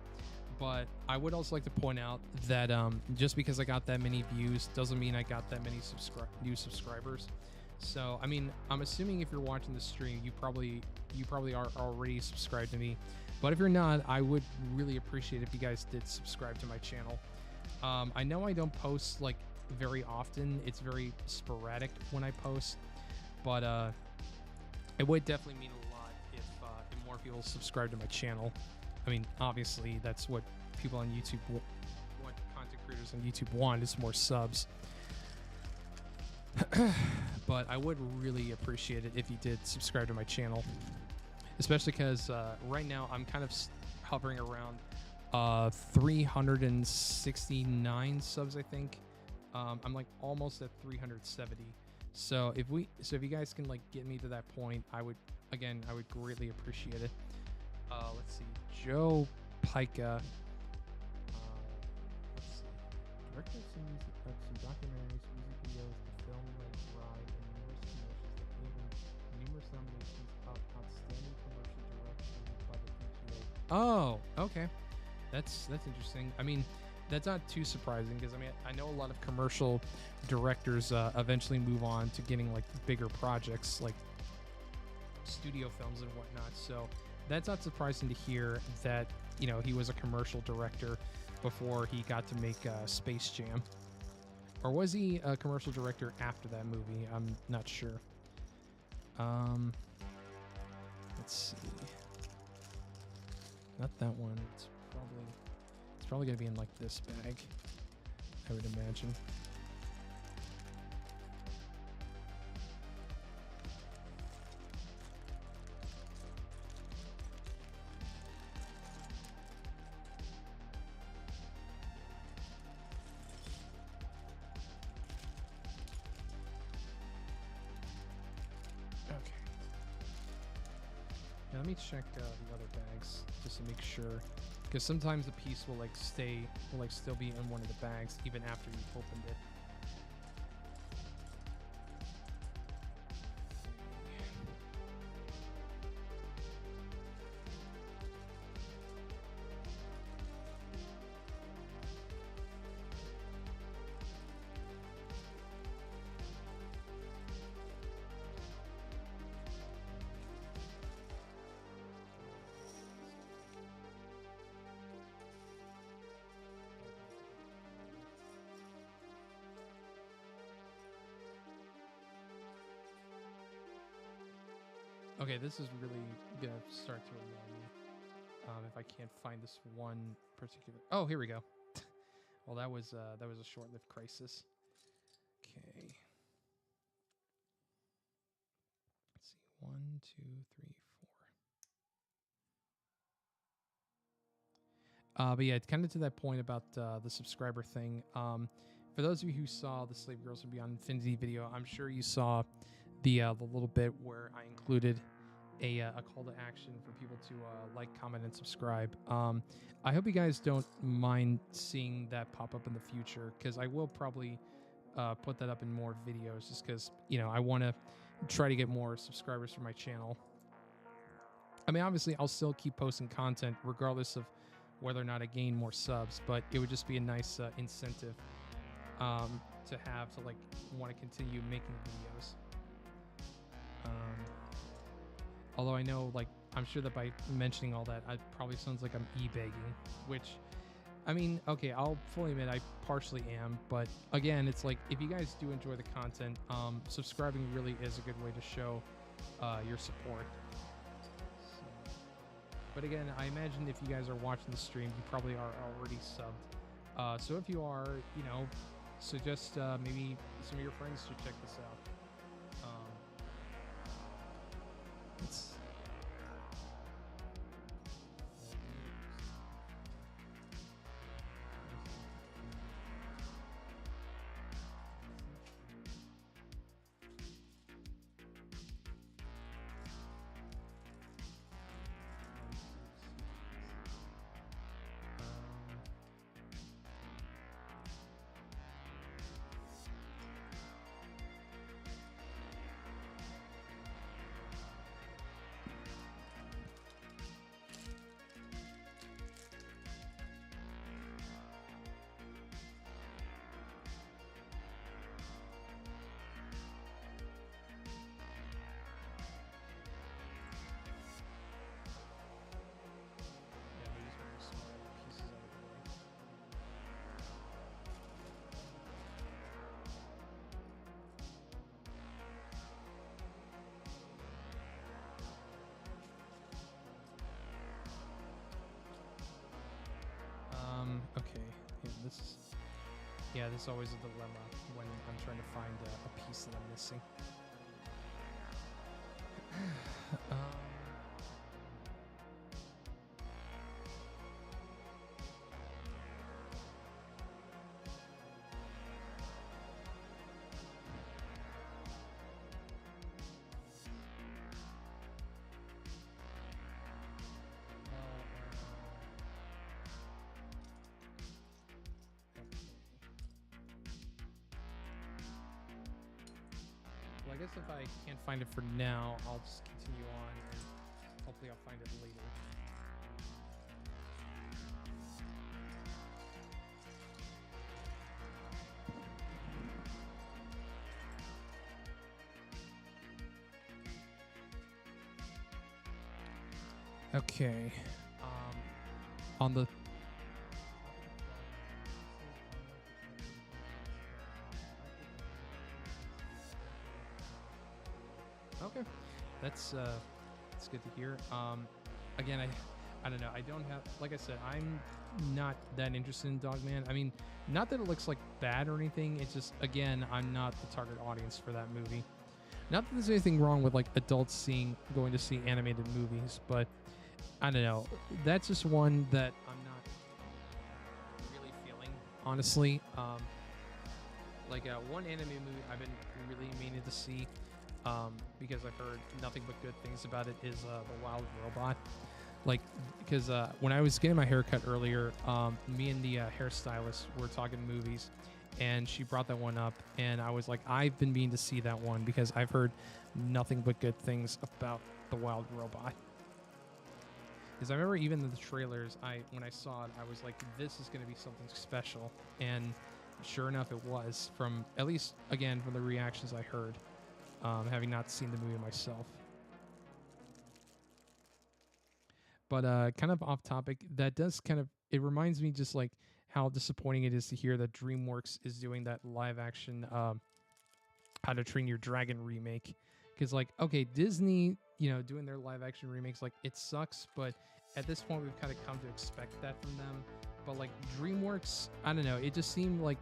But I would also like to point out that just because I got that many views doesn't mean I got that many new subscribers. So, I mean, I'm assuming if you're watching the stream, you probably are already subscribed to me. But if you're not, I would really appreciate if you guys did subscribe to my channel. I know I don't post like very often. It's very sporadic when I post, but it would definitely mean a lot if more people subscribe to my channel. I mean, obviously, that's what people on YouTube, what content creators on YouTube want, is more subs. But I would really appreciate it if you did subscribe to my channel, especially because right now I'm kind of hovering around 369 subs, I think. I'm like almost at 370. So if you guys can like get me to that point, I would greatly appreciate it. Let's see, Joe Pica. Let's see, director of some documentaries, music videos, the film like Ride, and numerous commercials that gave him numerous nominations of outstanding commercial direction by the PTA. Oh, okay, that's interesting. I mean, that's not too surprising because I mean I know a lot of commercial directors eventually move on to getting like bigger projects like studio films and whatnot. So that's not surprising to hear that, you know, he was a commercial director before he got to make Space Jam. Or was he a commercial director after that movie? I'm not sure. Let's see. Not that one. It's probably gonna be in like this bag, I would imagine. Let me check the other bags just to make sure, because sometimes the piece will still be in one of the bags even after you've opened it. Okay, this is really gonna start to annoy me if I can't find this one particular. Oh, here we go. Well, that was a short-lived crisis. Okay. Let's see. 1, 2, 3, 4. But yeah, kind of to that point about the subscriber thing. For those of you who saw the Slave Girls Are Beyond Infinity video, I'm sure you saw the little bit where I included a call to action for people to like, comment, and subscribe. I hope you guys don't mind seeing that pop up in the future, because I will probably put that up in more videos, just because, you know, I want to try to get more subscribers for my channel. I mean, obviously, I'll still keep posting content regardless of whether or not I gain more subs, but it would just be a nice incentive to have to like want to continue making videos. Although I know, like, I'm sure that by mentioning all that, it probably sounds like I'm e-begging, which, I mean, okay, I'll fully admit I partially am, but again, it's like, if you guys do enjoy the content, subscribing really is a good way to show your support. But again, I imagine if you guys are watching the stream, you probably are already subbed. So if you are, you know, suggest maybe some of your friends should check this out. It's okay. This is always a dilemma when I'm trying to find a piece that I'm missing. Well, I guess if I can't find it for now, I'll just continue on and hopefully I'll find it later. Okay. On the okay, that's good to hear. Again, I don't know. I don't have, like I said, I'm not that interested in Dogman. I mean, not that it looks like bad or anything. It's just, again, I'm not the target audience for that movie. Not that there's anything wrong with like adults going to see animated movies, but I don't know. That's just one that I'm not really feeling, honestly. One anime movie I've been really meaning to see, because I've heard nothing but good things about it, is The Wild Robot. Like, because when I was getting my haircut earlier, me and the hairstylist were talking movies, and she brought that one up, and I was like, I've been meaning to see that one because I've heard nothing but good things about The Wild Robot. Because I remember even in the trailers, when I saw it, I was like, this is going to be something special. And sure enough, it was, from, at least, again, from the reactions I heard, having not seen the movie myself. But kind of off topic, that does kind of, it reminds me just like how disappointing it is to hear that DreamWorks is doing that live action How to Train Your Dragon remake. Because, like, okay, Disney, doing their live action remakes, like, it sucks, but at this point, we've kind of come to expect that from them. But, like, DreamWorks, I don't know, it just seemed like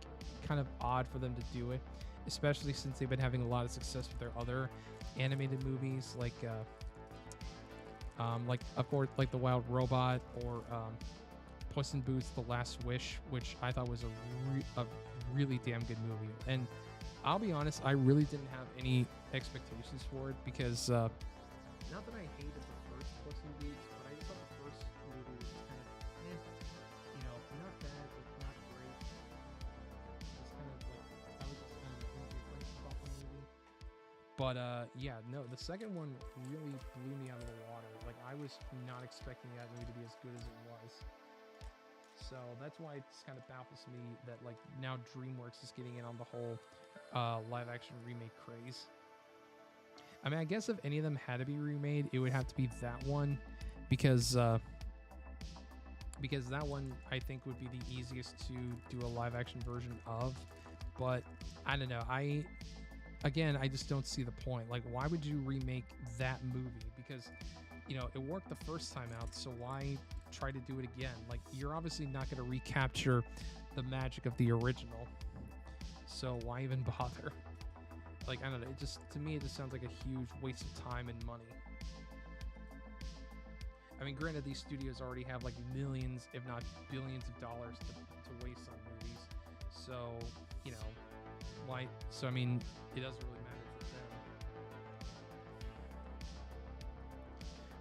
kind of odd for them to do it, especially since they've been having a lot of success with their other animated movies, like, of course, like The Wild Robot, or Puss in Boots: The Last Wish, which I thought was a really damn good movie. And I'll be honest, I really didn't have any expectations for it because, not that I hated the first Puss in Boots, but I thought the first movie was kind of, not bad, but not great. It's kind of like, I was just kind of indifferent about the movie. But yeah, no, the second one really blew me out of the water. Like, I was not expecting that movie to be as good as it was. So that's why it just kind of baffles me that like now DreamWorks is getting in on the whole live action remake craze. I mean, I guess if any of them had to be remade, it would have to be that one, because that one I think would be the easiest to do a live action version of. But I don't know. I just don't see the point. Like, why would you remake that movie? Because, you know, it worked the first time out, so why try to do it again? Like, you're obviously not going to recapture the magic of the original, so why even bother? Like, I don't know, to me it just sounds like a huge waste of time and money. I mean, granted, these studios already have like millions, if not billions of dollars to waste on movies, so, you know, why? So I mean, it doesn't really matter for them.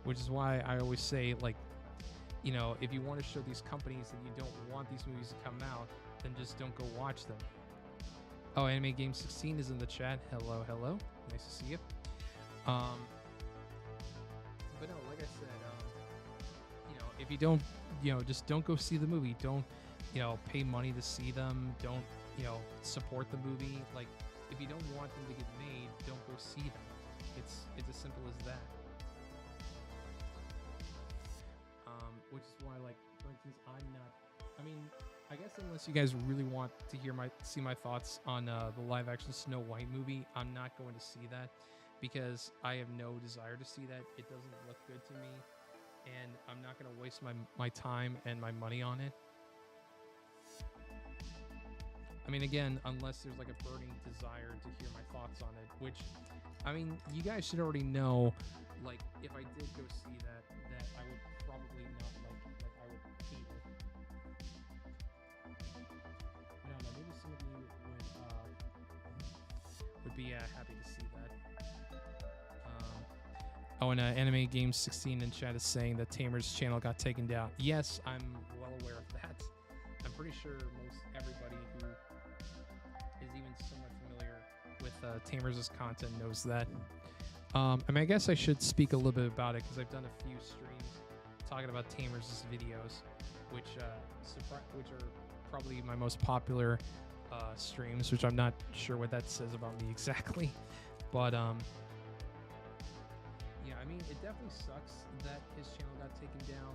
Which is why I always say, like, you know, if you want to show these companies that you don't want these movies to come out, then just don't go watch them. Oh, Anime Game 16 is in the chat. Hello, hello. Nice to see you. But no, like I said, you know, if you don't, you know, just don't go see the movie. Don't, you know, pay money to see them. Don't, you know, support the movie. Like, if you don't want them to get made, don't go see them. It's as simple as that. Which is why, like, for instance, I'm not. I mean, I guess unless you guys really want to see my thoughts on the live action Snow White movie, I'm not going to see that, because I have no desire to see that. It doesn't look good to me, and I'm not going to waste my time and my money on it. I mean, again, unless there's like a burning desire to hear my thoughts on it, which, I mean, you guys should already know, like, if I did go see that I would probably not like it. Like, I would hate it. I don't know, maybe some of you would be happy to see that. Oh, and Anime Game 16 in chat is saying that Tamer's channel got taken down. Yes, I'm well aware of that. I'm pretty sure most everybody who is even somewhat familiar with Tamer's content knows that. I mean, I guess I should speak a little bit about it, because I've done a few streams talking about Tamer's videos, which are probably my most popular streams, which I'm not sure what that says about me exactly. But yeah, I mean, it definitely sucks that his channel got taken down.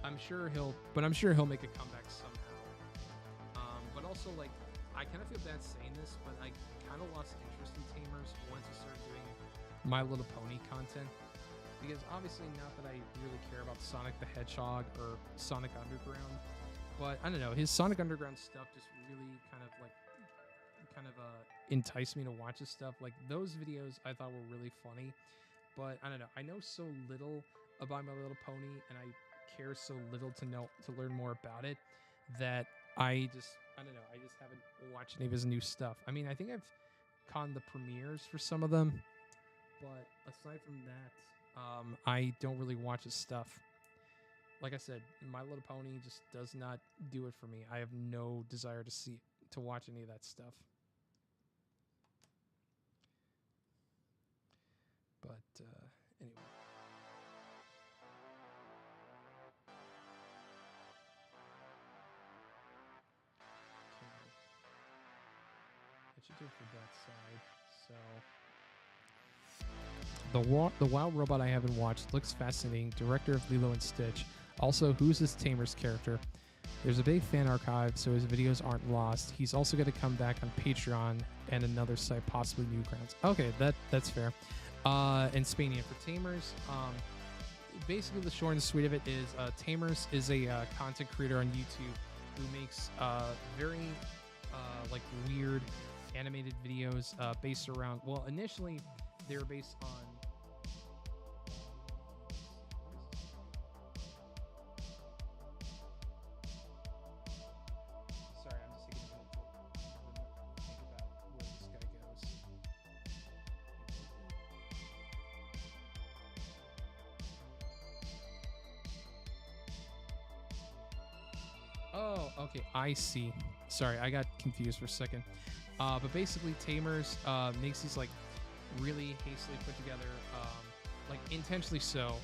I'm sure he'll make a comeback somehow. But also, like, I kind of feel bad saying this, but I kind of lost interest in Tamers once I started doing My Little Pony content, because obviously not that I really care about Sonic the Hedgehog or Sonic Underground, but I don't know, his Sonic Underground stuff just really kind of enticed me to watch his stuff. Like, those videos I thought were really funny, but I don't know, I know so little about My Little Pony, and I care so little to learn more about it, that I just haven't watched any of his new stuff. I mean, I think I've caught the premieres for some of them, but aside from that, I don't really watch his stuff. Like I said, My Little Pony just does not do it for me. I have no desire to watch any of that stuff. But anyway. That should do it for that side. So the wild robot I haven't watched looks fascinating. Director of Lilo and Stitch. Also, who's this Tamer's character? There's a big fan archive, so his videos aren't lost. He's also going to come back on Patreon and another site, possibly Newgrounds. Okay, that's fair. And Spania for Tamers. Basically, the short and sweet of it is Tamers is a content creator on YouTube who makes very like weird animated videos based around. Well, initially they were based on. Sorry, I'm just taking a minute to think about where this guy goes. Oh, okay, I see. Sorry, I got confused for a second. But basically, Tamers makes these like really hastily put together, like intentionally so,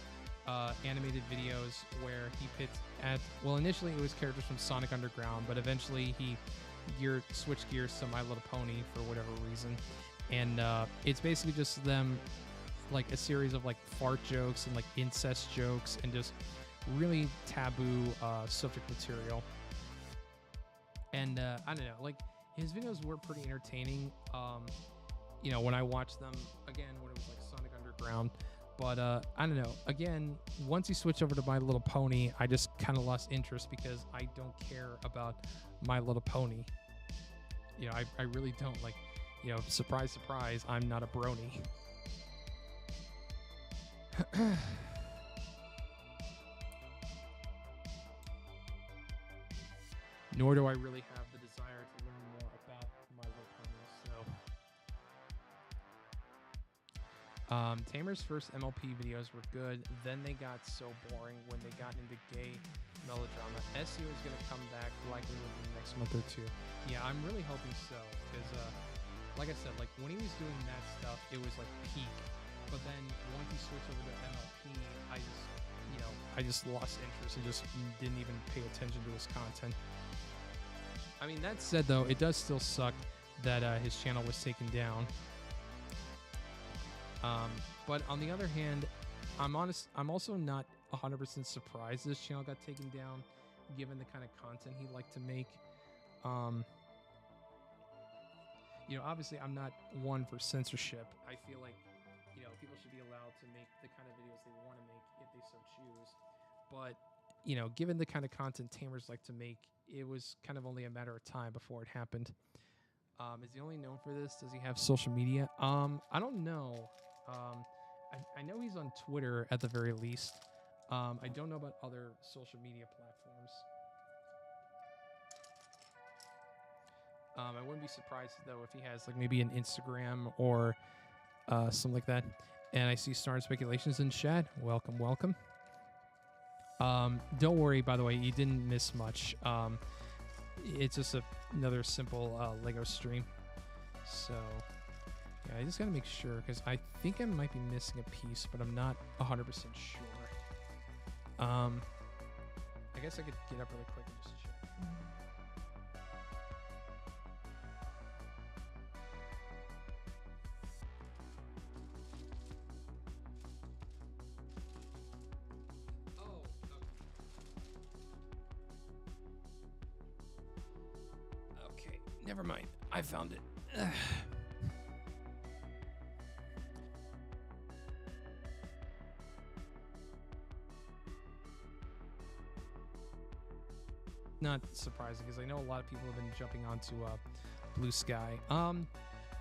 animated videos where he pits at. Well, initially it was characters from Sonic Underground, but eventually he switched gears to My Little Pony for whatever reason, and it's basically just them, like a series of like fart jokes and like incest jokes and just really taboo subject material. And I don't know, like his videos were pretty entertaining. You know, when I watched them again when it was like Sonic Underground. But I don't know. Again, once he switched over to My Little Pony, I just kind of lost interest because I don't care about My Little Pony. You know, I really don't. Like, you know, surprise, surprise, I'm not a brony. Nor do I really have the desire to learn more about My Little Pony. So, Tamer's first MLP videos were good. Then they got so boring when they got into gay melodrama. SEO is going to come back likely within the next month or two. Yeah, I'm really hoping so because, like I said, like when he was doing that stuff, it was like peak. But then once he switched over to MLP, I just lost interest and just didn't even pay attention to his content. I mean, that said, though, it does still suck that his channel was taken down. But on the other hand, I'm also not 100% surprised this channel got taken down, given the kind of content he liked to make. You know, obviously, I'm not one for censorship. I feel like, you know, people should be allowed to make the kind of videos they want to make if they so choose. But, you know, given the kind of content Tamers like to make, it was kind of only a matter of time before it happened. Is he only known for this? Does he have social media? I don't know. I know he's on Twitter at the very least. I don't know about other social media platforms. I wouldn't be surprised, though, if he has like maybe an Instagram or something like that. And I see Star Speculations in chat. Welcome, welcome. Don't worry, by the way, you didn't miss much. It's just another simple Lego stream. So, yeah, I just gotta make sure, because I think I might be missing a piece, but I'm not 100% sure. I guess I could get up really quick and just check. Okay, never mind. I found it. Not surprising, because I know a lot of people have been jumping onto Blue Sky. I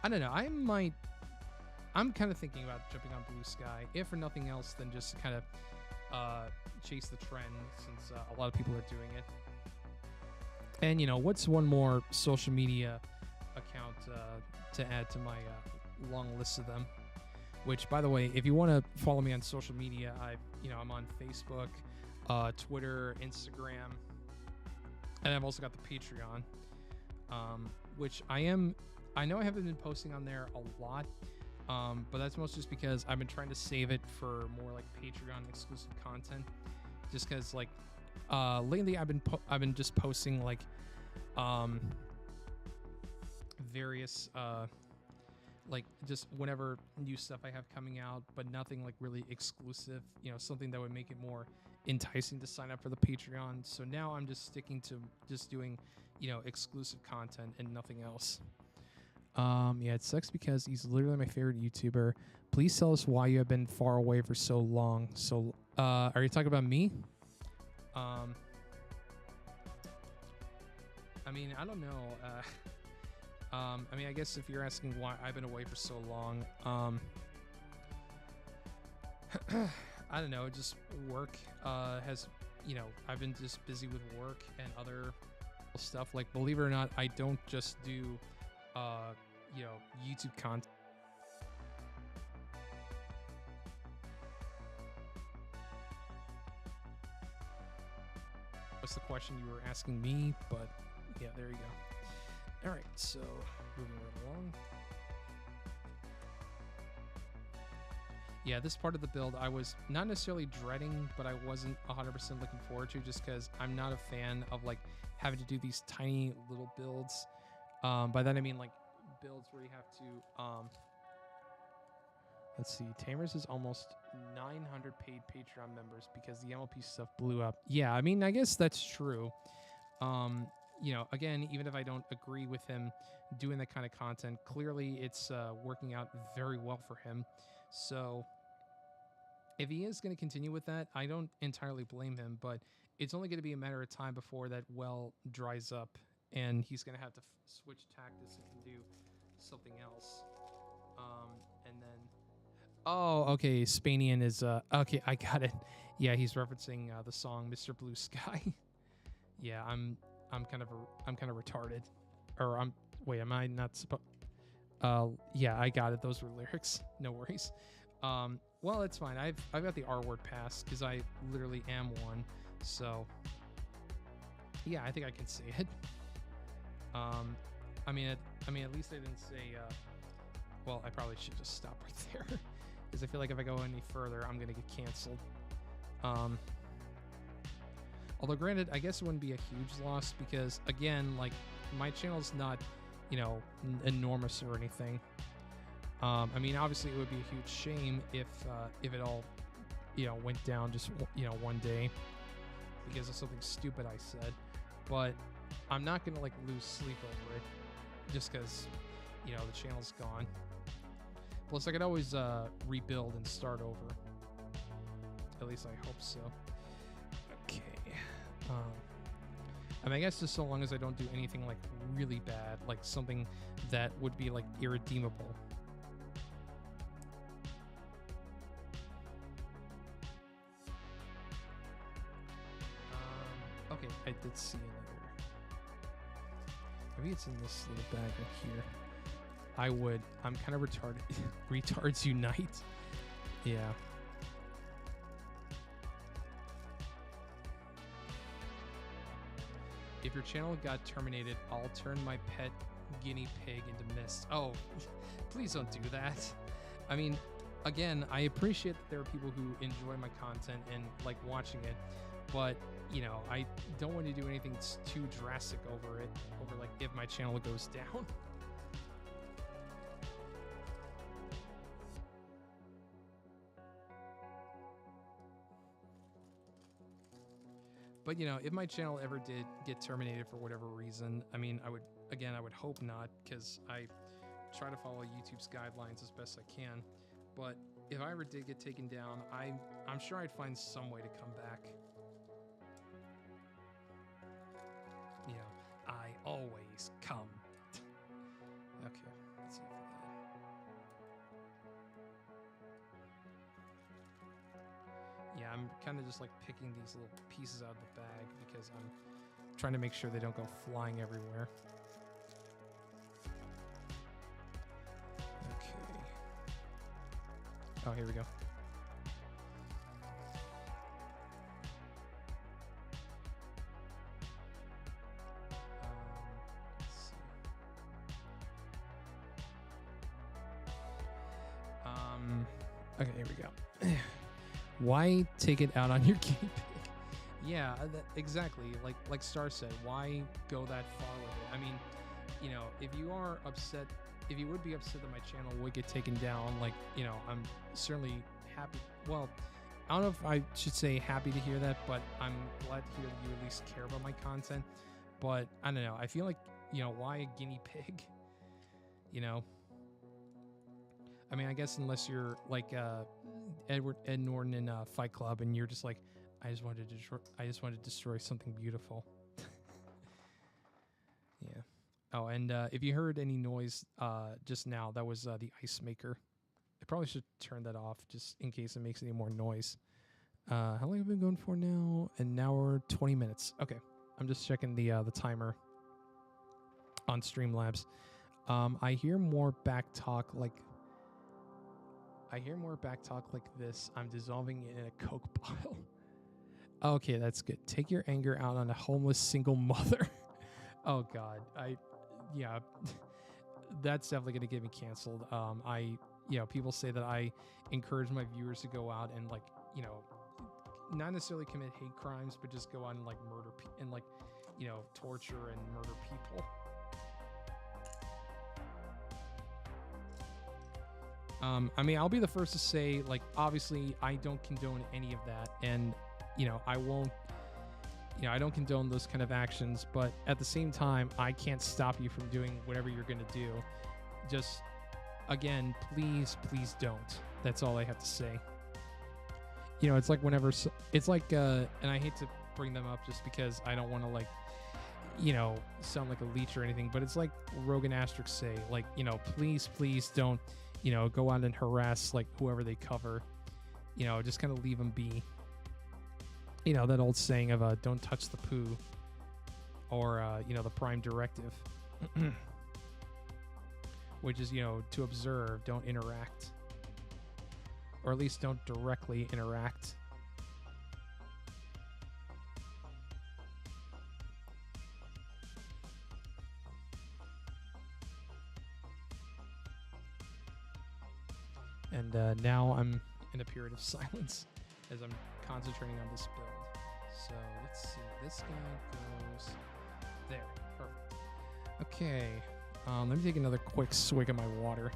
don't know. I'm kind of thinking about jumping on Blue Sky, if for nothing else than just to kind of chase the trend, since a lot of people are doing it. And, you know, what's one more social media account to add to my long list of them? Which, by the way, if you want to follow me on social media, I'm on Facebook, Twitter, Instagram, and I've also got the Patreon, which I know I haven't been posting on there a lot, but that's mostly just because I've been trying to save it for more like Patreon exclusive content. Just because, like, lately I've been just posting like various like just whenever new stuff I have coming out, but nothing like really exclusive, you know, something that would make it more enticing to sign up for the Patreon. So now I'm just sticking to just doing, you know, exclusive content and nothing else. Yeah, it sucks because he's literally my favorite YouTuber. Please tell us why you have been far away for so long. So, are you talking about me? I mean, I don't know. I mean, I guess if you're asking why I've been away for so long, I don't know, just work has, you know, I've been just busy with work and other stuff. Like, believe it or not, I don't just do, you know, YouTube content. What's the question you were asking me? But yeah, there you go. All right, so moving right along. Yeah, this part of the build I was not necessarily dreading, but I wasn't 100% looking forward to, just because I'm not a fan of like having to do these tiny little builds. By that I mean like builds where you have to let's see, Tamers is almost 900 paid Patreon members because the MLP stuff blew up. Yeah, I mean, I guess that's true. You know, again, even if I don't agree with him doing that kind of content, clearly it's working out very well for him. So if he is going to continue with that, I don't entirely blame him, but it's only going to be a matter of time before that well dries up and he's going to have to switch tactics and do something else. And then, oh, okay, Spanian is, okay, I got it. Yeah, he's referencing the song Mr. Blue Sky. Yeah, I'm kind of retarded. Or wait, am I not supposed? Yeah, I got it. Those were lyrics. No worries. Well, it's fine. I've got the R word pass because I literally am one. So yeah, I think I can say it. I mean, at least I didn't say. Well, I probably should just stop right there because I feel like if I go any further, I'm gonna get canceled. Although granted, I guess it wouldn't be a huge loss because again, like my channel's not, you know, enormous or anything. I mean, obviously, it would be a huge shame if it all, you know, went down just, you know, one day because of something stupid I said. But I'm not gonna like lose sleep over it just because, you know, the channel's gone. Plus, I could always rebuild and start over. At least I hope so. Okay. I mean, I guess just so long as I don't do anything like really bad, like something that would be like irredeemable. Okay, I did see another. Maybe it's in this little bag right here. I'm kind of retarded. Retards unite. Yeah. If your channel got terminated, I'll turn my pet guinea pig into mist. Oh, please don't do that. I mean, again, I appreciate that there are people who enjoy my content and like watching it, but you know, I don't want to do anything that's too drastic over it, over like if my channel goes down. But you know, if my channel ever did get terminated for whatever reason, I mean, I would hope not, because I try to follow YouTube's guidelines as best I can. But if I ever did get taken down, I'm sure I'd find some way to come back. You know, I always come. Okay, let's see if yeah, I'm kind of just like picking these little pieces out of the bag because I'm trying to make sure they don't go flying everywhere. Okay. Oh, here we go. Let's see. Okay, here we go. Why take it out on your guinea pig? Yeah, exactly. Like Star said, why go that far with it? I mean, you know, if you are upset, if you would be upset that my channel would get taken down, like, you know, I'm certainly happy. Well, I don't know if I should say happy to hear that, but I'm glad to hear that you at least care about my content. But I don't know. I feel like, you know, why a guinea pig? You know? I mean, I guess unless you're like Ed Norton in Fight Club, and you're just like, I just wanted to destroy something beautiful. Yeah. Oh, and if you heard any noise just now, that was the ice maker. I probably should turn that off just in case it makes any more noise. How long have I been going for now? An hour, 20 minutes. Okay, I'm just checking the timer on Streamlabs. I hear more back talk like. I hear more back talk like this. I'm dissolving it in a Coke bottle. Okay, that's good. Take your anger out on a homeless single mother. Oh God, yeah, that's definitely going to get me canceled. People say that I encourage my viewers to go out and, like, not necessarily commit hate crimes, but just go out and, like, murder and, like, torture and murder people. I mean, I'll be the first to say, like, obviously I don't condone any of that, and I won't, I don't condone those kind of actions, but at the same time, I can't stop you from doing whatever you're going to do. Just, again, please don't. That's all I have to say. It's like whenever, it's like, and I hate to bring them up just because I don't want to, like, sound like a leech or anything, but it's like Rogan Asterix say, like, please don't, go out and harass, like, whoever they cover, just kind of leave them be. That old saying of don't touch the poo, or, the prime directive, which is, to observe, don't interact, or at least don't directly interact. And now I'm in a period of silence as I'm concentrating on this build. So let's see. This guy goes there. Perfect. Okay. Let me take another quick swig of my water.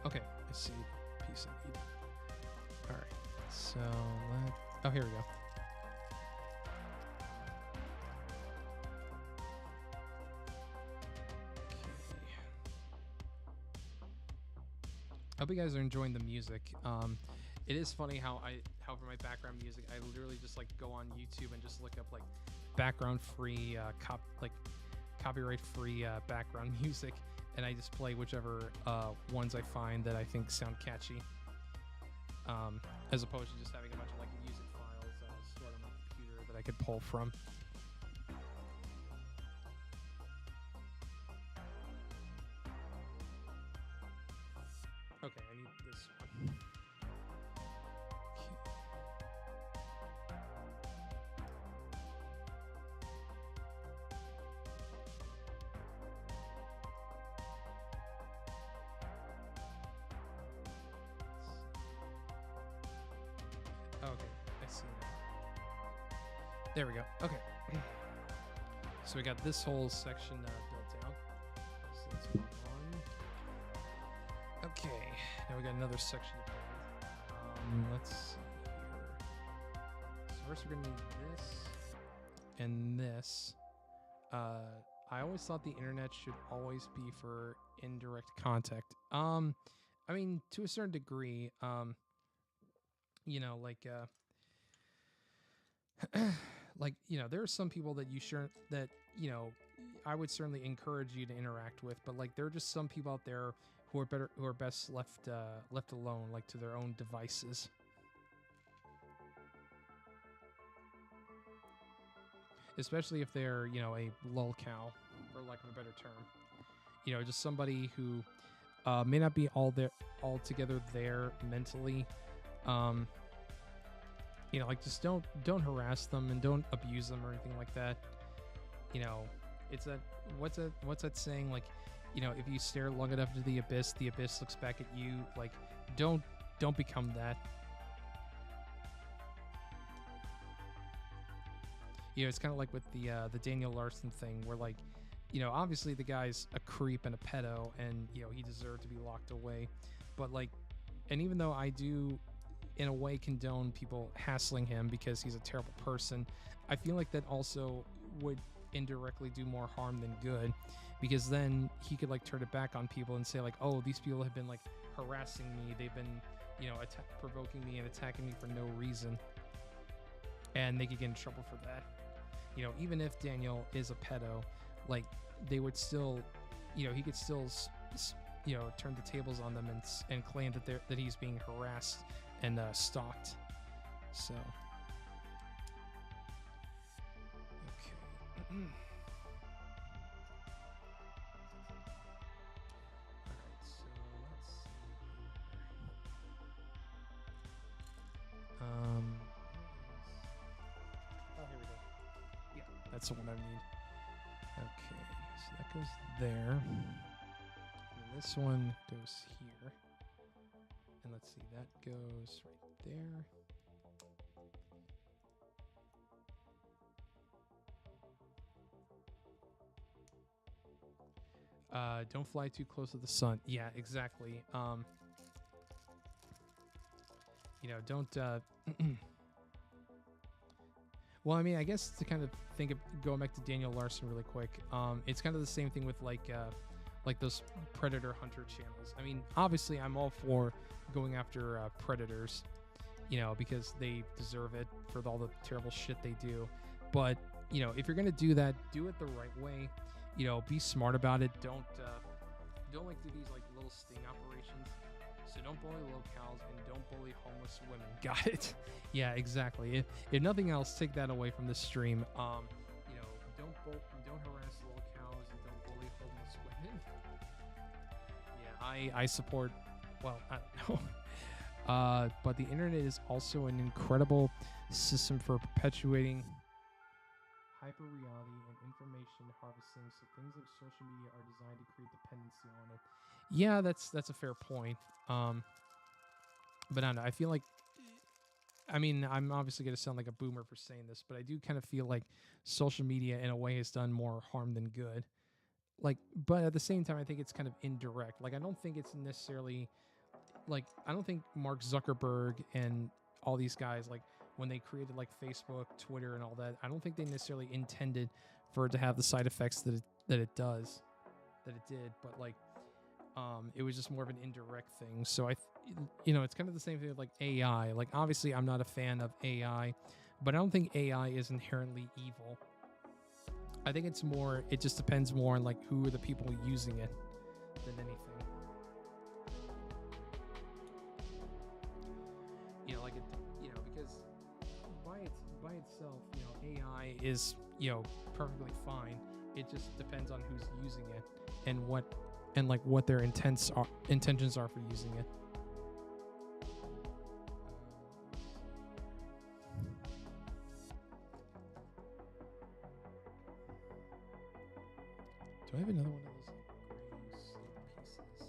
Okay. I see the piece I need. All right. So oh, here we go. I hope you guys are enjoying the music. It is funny how for my background music, I literally just, like, go on YouTube and just look up, like, background free, copyright free background music, and I just play whichever ones I find that I think sound catchy. As opposed to just having a bunch of, like, music files stored on my computer that I could pull from. Okay, I need this one. Okay, I see now. There we go. Okay. So we got this whole section built out. So let's move on. Okay, now we got another section to build. Let's see here. So first we're gonna need this and this. I always thought the internet should always be for indirect contact. I mean, to a certain degree, like there are some people that I would certainly encourage you to interact with, but, like, there are just some people out there who are best left alone, like, to their own devices. Especially if they're, a lol cow, for lack of a better term. Just somebody who may not be altogether there mentally. Like, just don't harass them and don't abuse them or anything like that. It's that what's that saying? Like, if you stare long enough into the abyss looks back at you. Like, don't become that. It's kind of like with the Daniel Larson thing, where, like, obviously the guy's a creep and a pedo, and he deserved to be locked away. But, like, and even though I do, in a way, condone people hassling him because he's a terrible person, I feel like that also would indirectly do more harm than good, because then he could, like, turn it back on people and say, like, oh, these people have been, like, harassing me, they've been provoking me and attacking me for no reason, and they could get in trouble for that. Even if Daniel is a pedo, like, they would still, he could still turn the tables on them and claim that he's being harassed and stalked. So okay. Alright, so that's the one I need. Okay, so that goes there. And this one goes here. And let's see, that goes right there. Don't fly too close to the sun. Yeah, exactly. Don't. Well, I mean, I guess to kind of think of going back to Daniel Larson really quick. It's kind of the same thing with like those predator hunter channels. I mean, obviously, I'm all for going after predators, because they deserve it for all the terrible shit they do. But if you're gonna do that, do it the right way. Be smart about it. Don't like do these like little sting operations. So don't bully locals and don't bully homeless women. Got it? Yeah, exactly. If nothing else, take that away from the stream. Don't harass locals and don't bully homeless women. Yeah, I support. Well, I don't know. But the internet is also an incredible system for perpetuating hyper reality and information harvesting, so things like social media are designed to create dependency on it. Yeah, that's a fair point. But I don't know. I feel like, I mean, I'm obviously going to sound like a boomer for saying this, but I do kind of feel like social media in a way has done more harm than good. Like, but at the same time, I think it's kind of indirect. Like, I don't think it's necessarily like, I don't think Mark Zuckerberg and all these guys, like when they created like Facebook, Twitter, and all that, I don't think they necessarily intended for it to have the side effects that it did. But like, it was just more of an indirect thing. So it's kind of the same thing with like AI. Like, obviously, I'm not a fan of AI, but I don't think AI is inherently evil. I think it just depends more on like who are the people using it than anything. Because by itself, AI is, perfectly fine. It just depends on who's using it and what their intentions are for using it. Do I have another one of those like gray slate pieces?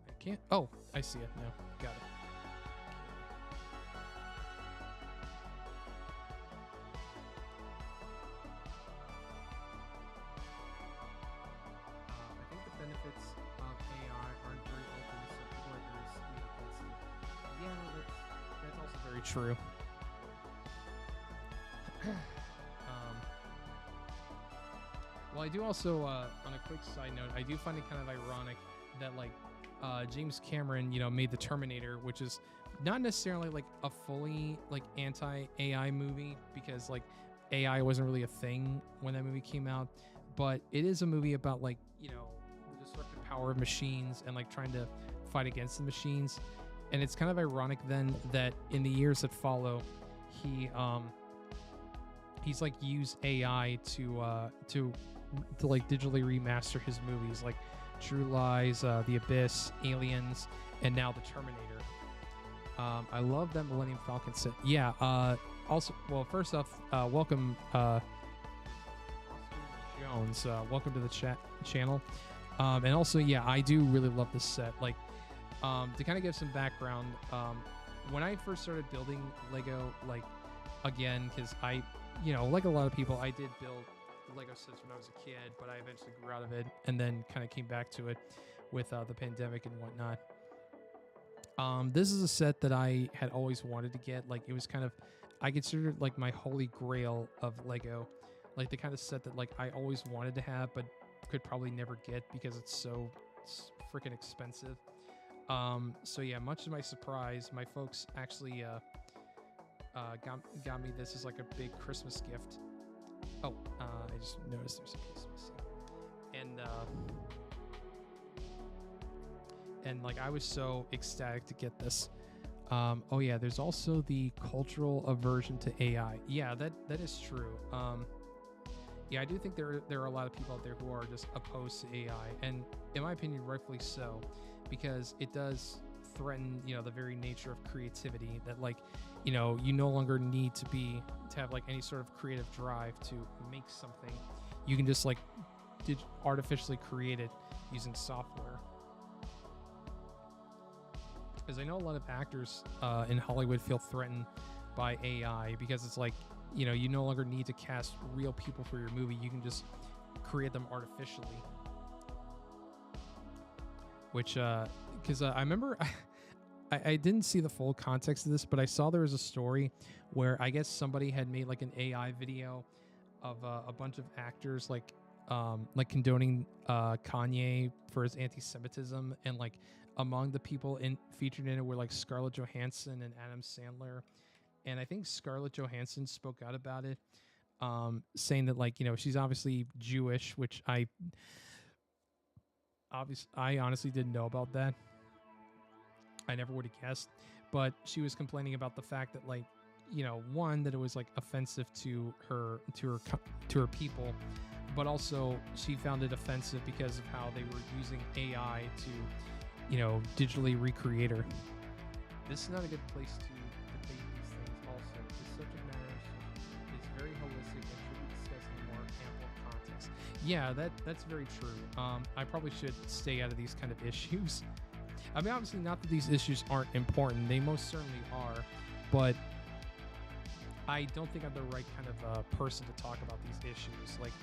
I can't. Oh, I see it now. Got it. I think the benefits of AI aren't very open, so people are very skewed. Yeah, that's also very true. Well, I do also, on a quick side note, I do find it kind of ironic that like James Cameron, made the Terminator, which is not necessarily like a fully like anti-AI movie, because like AI wasn't really a thing when that movie came out, but it is a movie about like the destructive power of machines and like trying to fight against the machines. And it's kind of ironic then that in the years that follow, he's like used AI to like digitally remaster his movies, like True Lies, The Abyss, Aliens, and now The Terminator. I love that Millennium Falcon set. Yeah. Also, well, first off, welcome, Oscar Jones. Welcome to the channel. And also, yeah, I do really love this set. Like, to kind of give some background, when I first started building Lego, like, again, because I, like a lot of people, I did build Lego sets when I was a kid, but I eventually grew out of it and then kind of came back to it with the pandemic and whatnot. This is a set that I had always wanted to get. Like, it was kind of, I considered it like my holy grail of Lego, like the kind of set that like I always wanted to have but could probably never get because it's so freaking expensive. So yeah, much to my surprise, my folks actually got me this as like a big Christmas gift. Oh, I just noticed there's a piece missing. And like I was so ecstatic to get this. Oh yeah, there's also the cultural aversion to AI. Yeah, that is true. Yeah, I do think there are a lot of people out there who are just opposed to AI, and in my opinion, rightfully so, because it does threaten, the very nature of creativity. That, like, you no longer need to have like any sort of creative drive to make something. You can just like artificially create it using software. Because I know a lot of actors in Hollywood feel threatened by AI because it's like, you no longer need to cast real people for your movie. You can just create them artificially. Which, because I remember, I didn't see the full context of this, but I saw there was a story where I guess somebody had made like an AI video of a bunch of actors like condoning Kanye for his anti-Semitism, and like among the people featured in it were like Scarlett Johansson and Adam Sandler. And I think Scarlett Johansson spoke out about it, saying that, like, she's obviously Jewish, which I honestly didn't know about that. I never would have guessed, but she was complaining about the fact that, like, one, that it was like offensive to her people, but also she found it offensive because of how they were using AI to, digitally recreate her. This is not a good place to debate these things. Also, the subject matter is very holistic and should be discussed in more ample context. Yeah, that's very true. I probably should stay out of these kind of issues. I mean, obviously, not that these issues aren't important. They most certainly are, but I don't think I'm the right kind of person to talk about these issues. Like,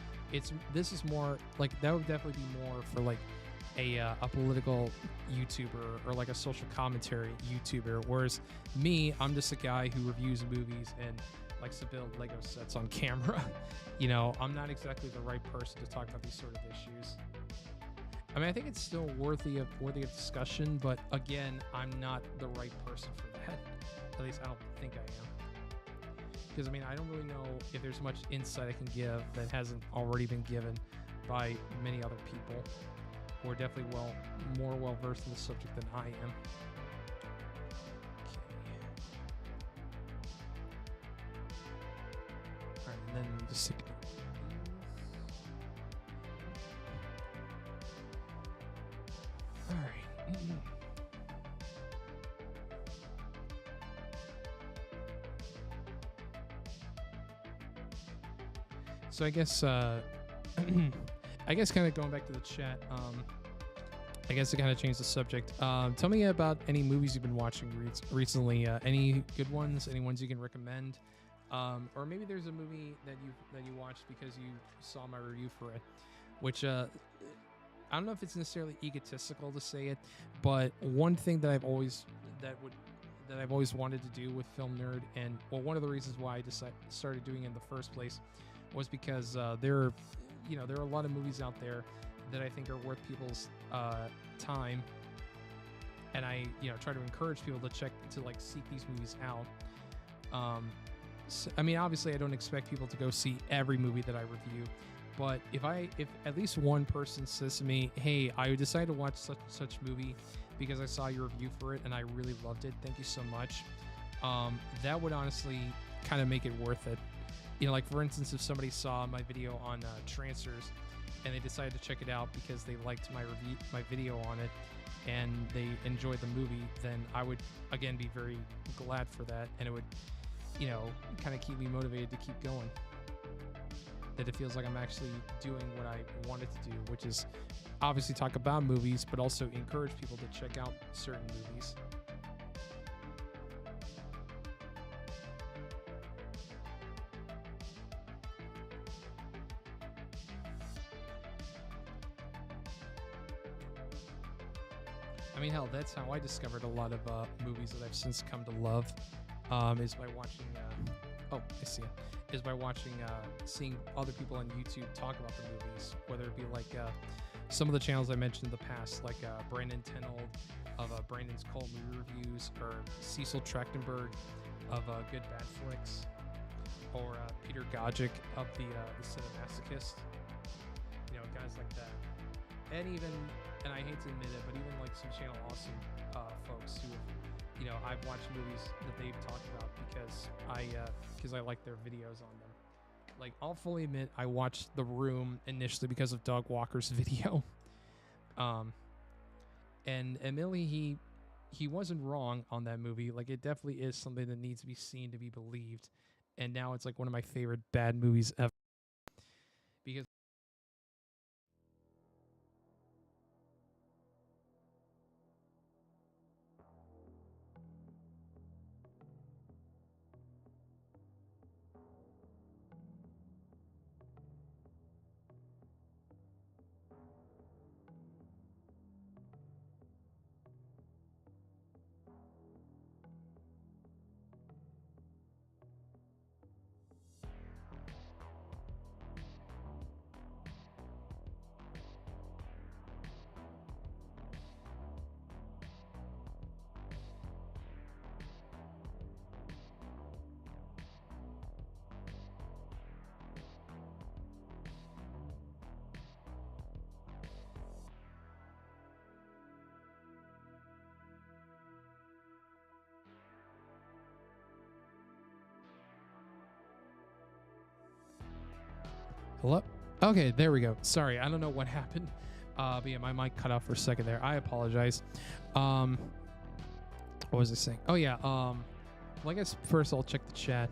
this is more like, that would definitely be more for like a political YouTuber or like a social commentary YouTuber, whereas me, I'm just a guy who reviews movies and likes to build Lego sets on camera. I'm not exactly the right person to talk about these sort of issues. I mean, I think it's still worthy of discussion, but again, I'm not the right person for that. At least I don't think I am. Because, I mean, I don't really know if there's much insight I can give that hasn't already been given by many other people who are definitely more well versed in the subject than I am. Okay. Alright, and then just stick it. Alright. So I guess kind of going back to the chat, I guess to kind of change the subject. Tell me about any movies you've been watching recently. Any good ones? Any ones you can recommend? Or maybe there's a movie that you watched because you saw my review for it, which I don't know if it's necessarily egotistical to say it, but one thing that I've always wanted to do with FilmNerd, and one of the reasons why I started doing it in the first place was because there are a lot of movies out there that I think are worth people's time, and I try to encourage people to seek these movies out. So, I mean, obviously, I don't expect people to go see every movie that I review, but if at least one person says to me, "Hey, I decided to watch such movie because I saw your review for it and I really loved it. Thank you so much," that would honestly kind of make it worth it. Like, for instance, if somebody saw my video on Trancers and they decided to check it out because they liked my video on it and they enjoyed the movie, then I would again be very glad for that, and it would kind of keep me motivated to keep going. That it feels like I'm actually doing what I wanted to do, which is obviously talk about movies, but also encourage people to check out certain movies. I mean, hell, that's how I discovered a lot of movies that I've since come to love. Is by watching. I see it. Is by watching, seeing other people on YouTube talk about the movies, whether it be like some of the channels I mentioned in the past, like Brandon Tenold of Brandon's Cult Movie Reviews, or Cecil Trachtenberg of Good Bad Flicks, or Peter Gogic of the Cinemasochist. Guys like that, and I hate to admit it, but even like some Channel Awesome folks who have I've watched movies that they've talked about because I like their videos on them. Like, I'll fully admit I watched The Room initially because of Doug Walker's video. And Emily, he wasn't wrong on that movie. Like, it definitely is something that needs to be seen to be believed. And now it's like one of my favorite bad movies ever. Because hello? Okay, there we go. Sorry, I don't know what happened. But yeah, my mic cut off for a second there. I apologize. What was I saying? Oh yeah. Well, I guess first I'll check the chat.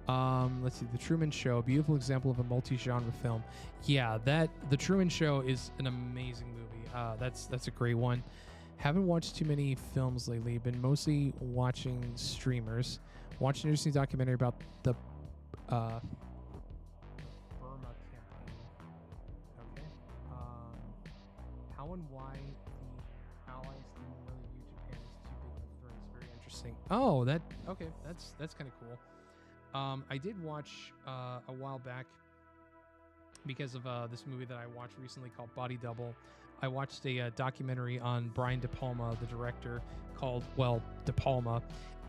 Let's see. The Truman Show, beautiful example of a multi-genre film. Yeah, The Truman Show is an amazing movie. That's a great one. Haven't watched too many films lately. Been mostly watching streamers. Watched an interesting documentary about the Burma campaign. Okay. How and why the Allies didn't really view Japan as too big of a threat is very interesting. Oh, that's kind of cool. I did watch a while back because of this movie that I watched recently called Body Double. I watched a documentary on Brian De Palma, the director, called De Palma.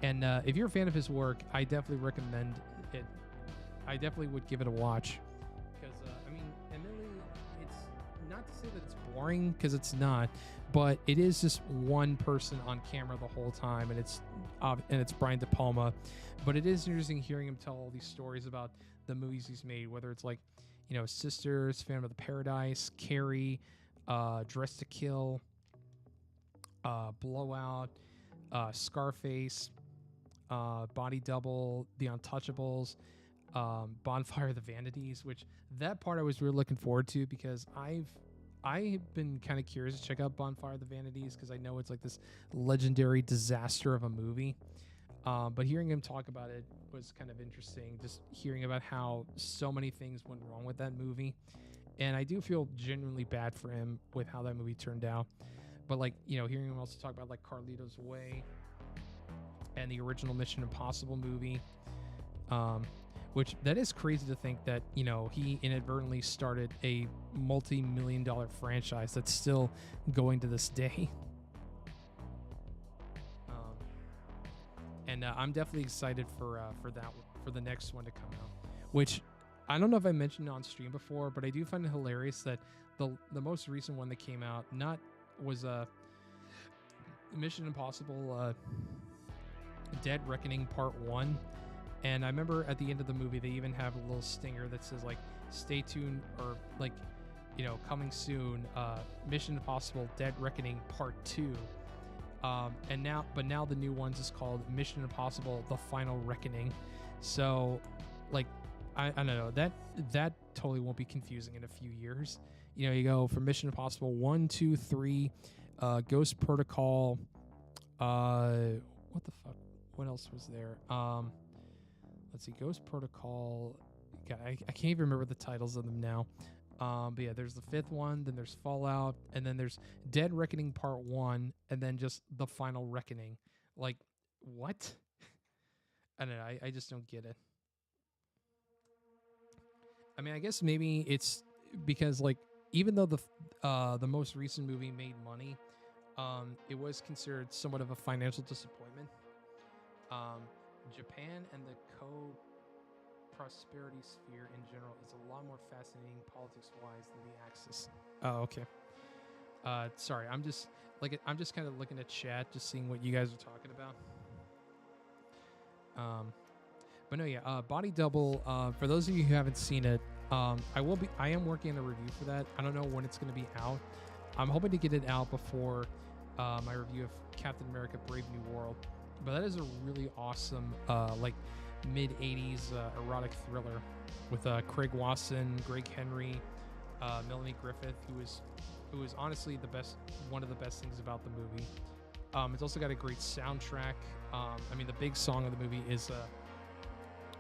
And if you're a fan of his work, I definitely recommend it. I definitely would give it a watch because Emily, it's not to say that it's boring because it's not, but it is just one person on camera the whole time, and it's Brian De Palma. But it is interesting hearing him tell all these stories about the movies he's made, whether it's like, Sisters, Phantom of the Paradise, Carrie, Dress to Kill, Blowout, Scarface, Body Double, The Untouchables, Bonfire of the Vanities, which that part I was really looking forward to because I've been kind of curious to check out Bonfire of the Vanities because I know it's like this legendary disaster of a movie. But hearing him talk about it was kind of interesting, just hearing about how so many things went wrong with that movie. And I do feel genuinely bad for him with how that movie turned out. But hearing him also talk about like Carlito's Way and the original Mission Impossible movie, which that is crazy to think that, he inadvertently started a multi-million-dollar franchise that's still going to this day. And I'm definitely excited for the next one to come out, which I don't know if I mentioned on stream before, but I do find it hilarious that the most recent one that came out was Mission Impossible Dead Reckoning Part 1. And I remember at the end of the movie, they even have a little stinger that says like, stay tuned, or like, coming soon, Mission Impossible Dead Reckoning Part 2. And now the new ones is called Mission Impossible: The Final Reckoning. So, like, I don't know, that totally won't be confusing in a few years. You go from Mission Impossible 1, 2, 3, Ghost Protocol. What the fuck? What else was there? Let's see, Ghost Protocol. God, I can't even remember the titles of them now. But yeah, there's the fifth one, then there's Fallout, and then there's Dead Reckoning Part 1, and then just The Final Reckoning. Like, what? I don't know, I just don't get it. I mean, I guess maybe it's because, like, even though the most recent movie made money, it was considered somewhat of a financial disappointment. Japan and the prosperity sphere in general is a lot more fascinating politics-wise than the Axis. Oh, okay. Sorry, I'm just kind of looking at chat, just seeing what you guys are talking about. But no, yeah, Body Double. For those of you who haven't seen it, I am working on a review for that. I don't know when it's going to be out. I'm hoping to get it out before my review of Captain America: Brave New World. But that is a really awesome, like mid '80s erotic thriller with Craig Wasson, Greg Henry, Melanie Griffith, who is honestly one of the best things about the movie. It's also got a great soundtrack. I mean, the big song of the movie is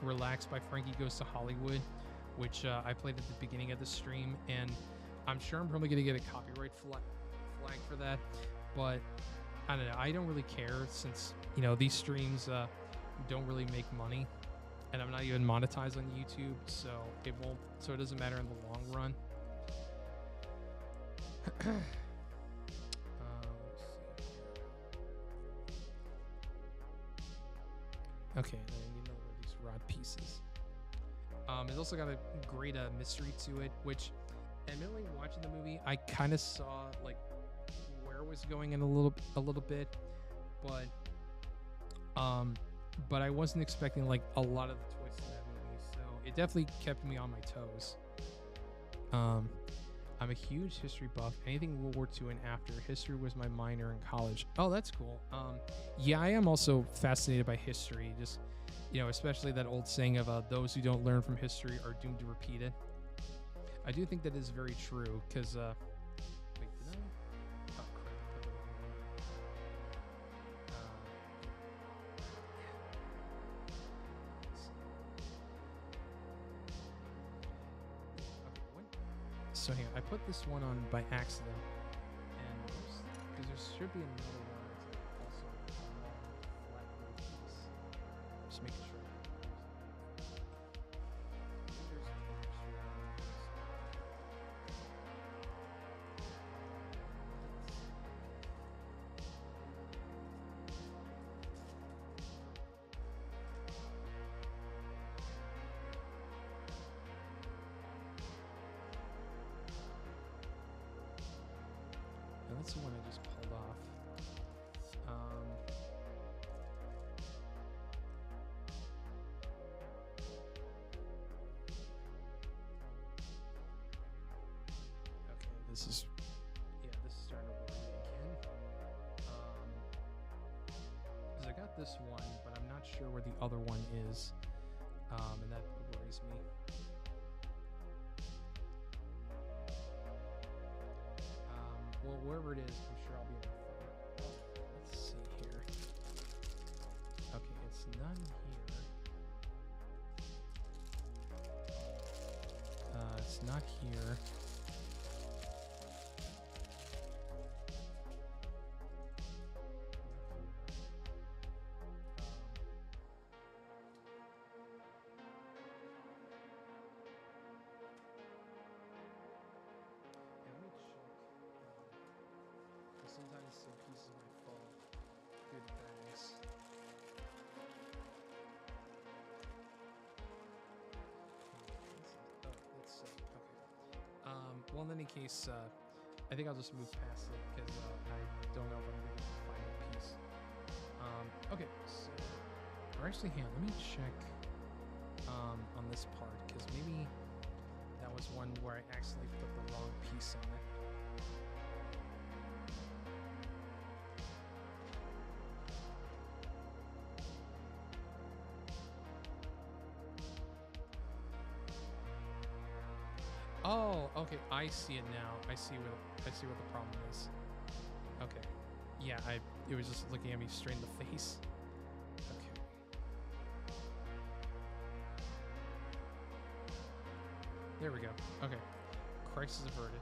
Relax by Frankie Goes to Hollywood, which I played at the beginning of the stream, and I'm sure I'm probably going to get a copyright flag for that, but I don't know. I don't really care, since, you know, these streams don't really make money, and I'm not even monetized on YouTube, so it doesn't matter in the long run. Let's see. Okay, then I need another one of these rod pieces. It's also got a great mystery to it, which, admittedly, watching the movie, I kind of saw like where it was going in a little bit, but I wasn't expecting like a lot of the twists in that movie, so it definitely kept me on my toes. I'm a huge history buff. Anything World War II and after. History was my minor in college. Oh, that's cool. Yeah, I am also fascinated by history. Just, you know, especially that old saying of those who don't learn from history are doomed to repeat it. I do think that is very true, because, wait, did I? Oh, crap. I put the wrong one. Okay, what? So hang on, I put this one on by accident, and because there should be another one that's also a long flat roof piece. Just making sure. That's the one I just pulled off. Okay, this is starting to worry me again. Because I got this one, but I'm not sure where the other one is, and that worries me. Well, wherever it is, I'm sure I'll be able to find it. Let's see here. Okay, it's none here. It's not here. Sometimes some pieces might fall good bags. Okay. Well, in any case, I think I'll just move past it, because I don't know if I'm going to find a piece. Okay, so, or actually, hang on, let me check on this part, because maybe that was one where I accidentally put the wrong piece on it. Oh, okay. I see it now. I see what the problem is. Okay. Yeah, it was just looking at me straight in the face. Okay. There we go. Okay. Crisis averted.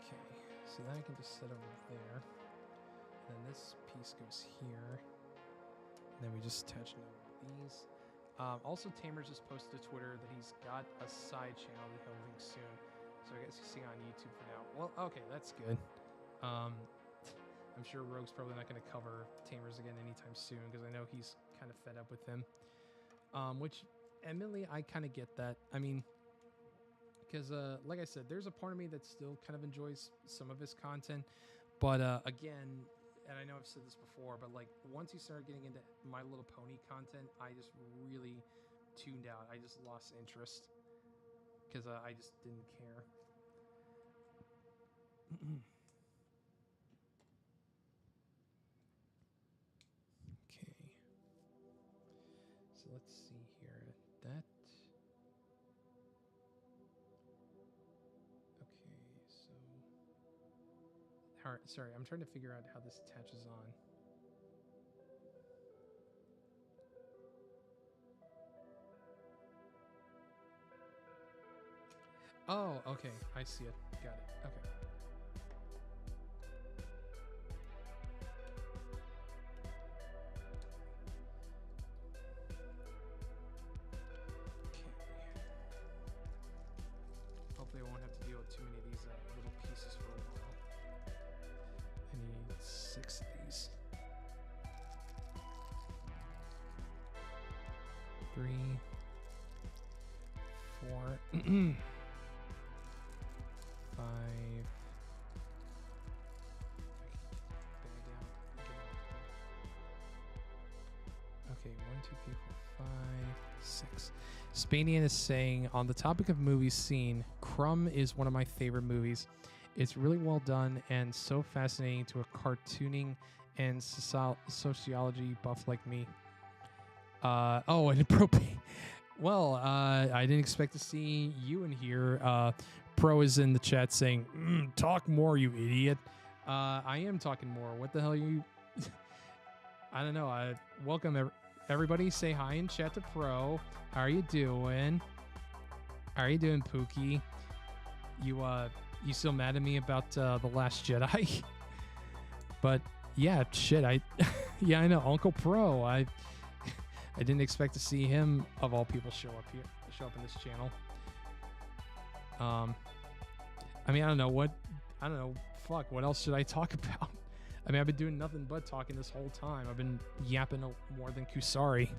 Okay. So then I can just set over there. Then this piece goes here. And then we just attach another one of these. Also, Tamer's just posted to Twitter that he's got a side channel that he'll link soon. So I guess he's seeing on YouTube for now. Well, okay, that's good. I'm sure Rogue's probably not going to cover Tamer's again anytime soon, because I know he's kind of fed up with him. which admittedly I kind of get that. I mean, because like I said, there's a part of me that still kind of enjoys some of his content, but again, and I know I've said this before, but like once he started getting into My Little Pony content, I just really tuned out. I just lost interest because I just didn't care. Okay, so let's see here. That. Okay, so. Sorry, I'm trying to figure out how this attaches on. Oh, okay. I see it. Got it. Okay. Hopefully I won't have to deal with too many of these little pieces for a while. I need 6 of these. 3, 4, 5. Okay, 1, 2, 3, 4, 5, 6. Spanian is saying, on the topic of movies seen, Crumb is one of my favorite movies. It's really well done and so fascinating to a cartooning and sociology buff like me. Oh, and propane. Well, I didn't expect to see you in here. Pro is in the chat saying, talk more, you idiot. I am talking more. What the hell are you... I don't know. Welcome, everybody. Say hi in chat to Pro. How are you doing? How are you doing, Pookie? You still mad at me about The Last Jedi? But yeah, shit. Yeah, I know. Uncle Pro. I didn't expect to see him of all people show up in this channel. I mean, I don't know. Fuck. What else should I talk about? I mean, I've been doing nothing but talking this whole time. I've been yapping more than Kusari.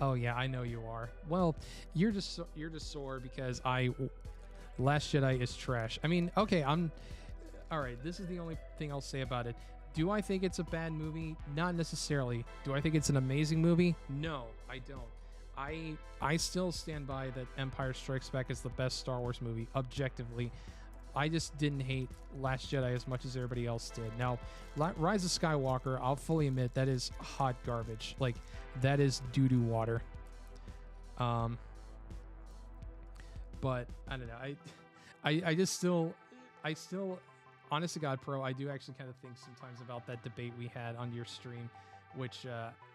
Oh yeah, I know you are. Well, you're just sore because Last Jedi is trash. I mean, okay, all right. This is the only thing I'll say about it. Do I think it's a bad movie? Not necessarily. Do I think it's an amazing movie? No, I don't. I still stand by that Empire Strikes Back is the best Star Wars movie, objectively. I just didn't hate Last Jedi as much as everybody else did. Now, Rise of Skywalker, I'll fully admit, that is hot garbage. Like, that is doo-doo water. But, I don't know. I still, honest to God, Pro, I do actually kind of think sometimes about that debate we had on your stream, which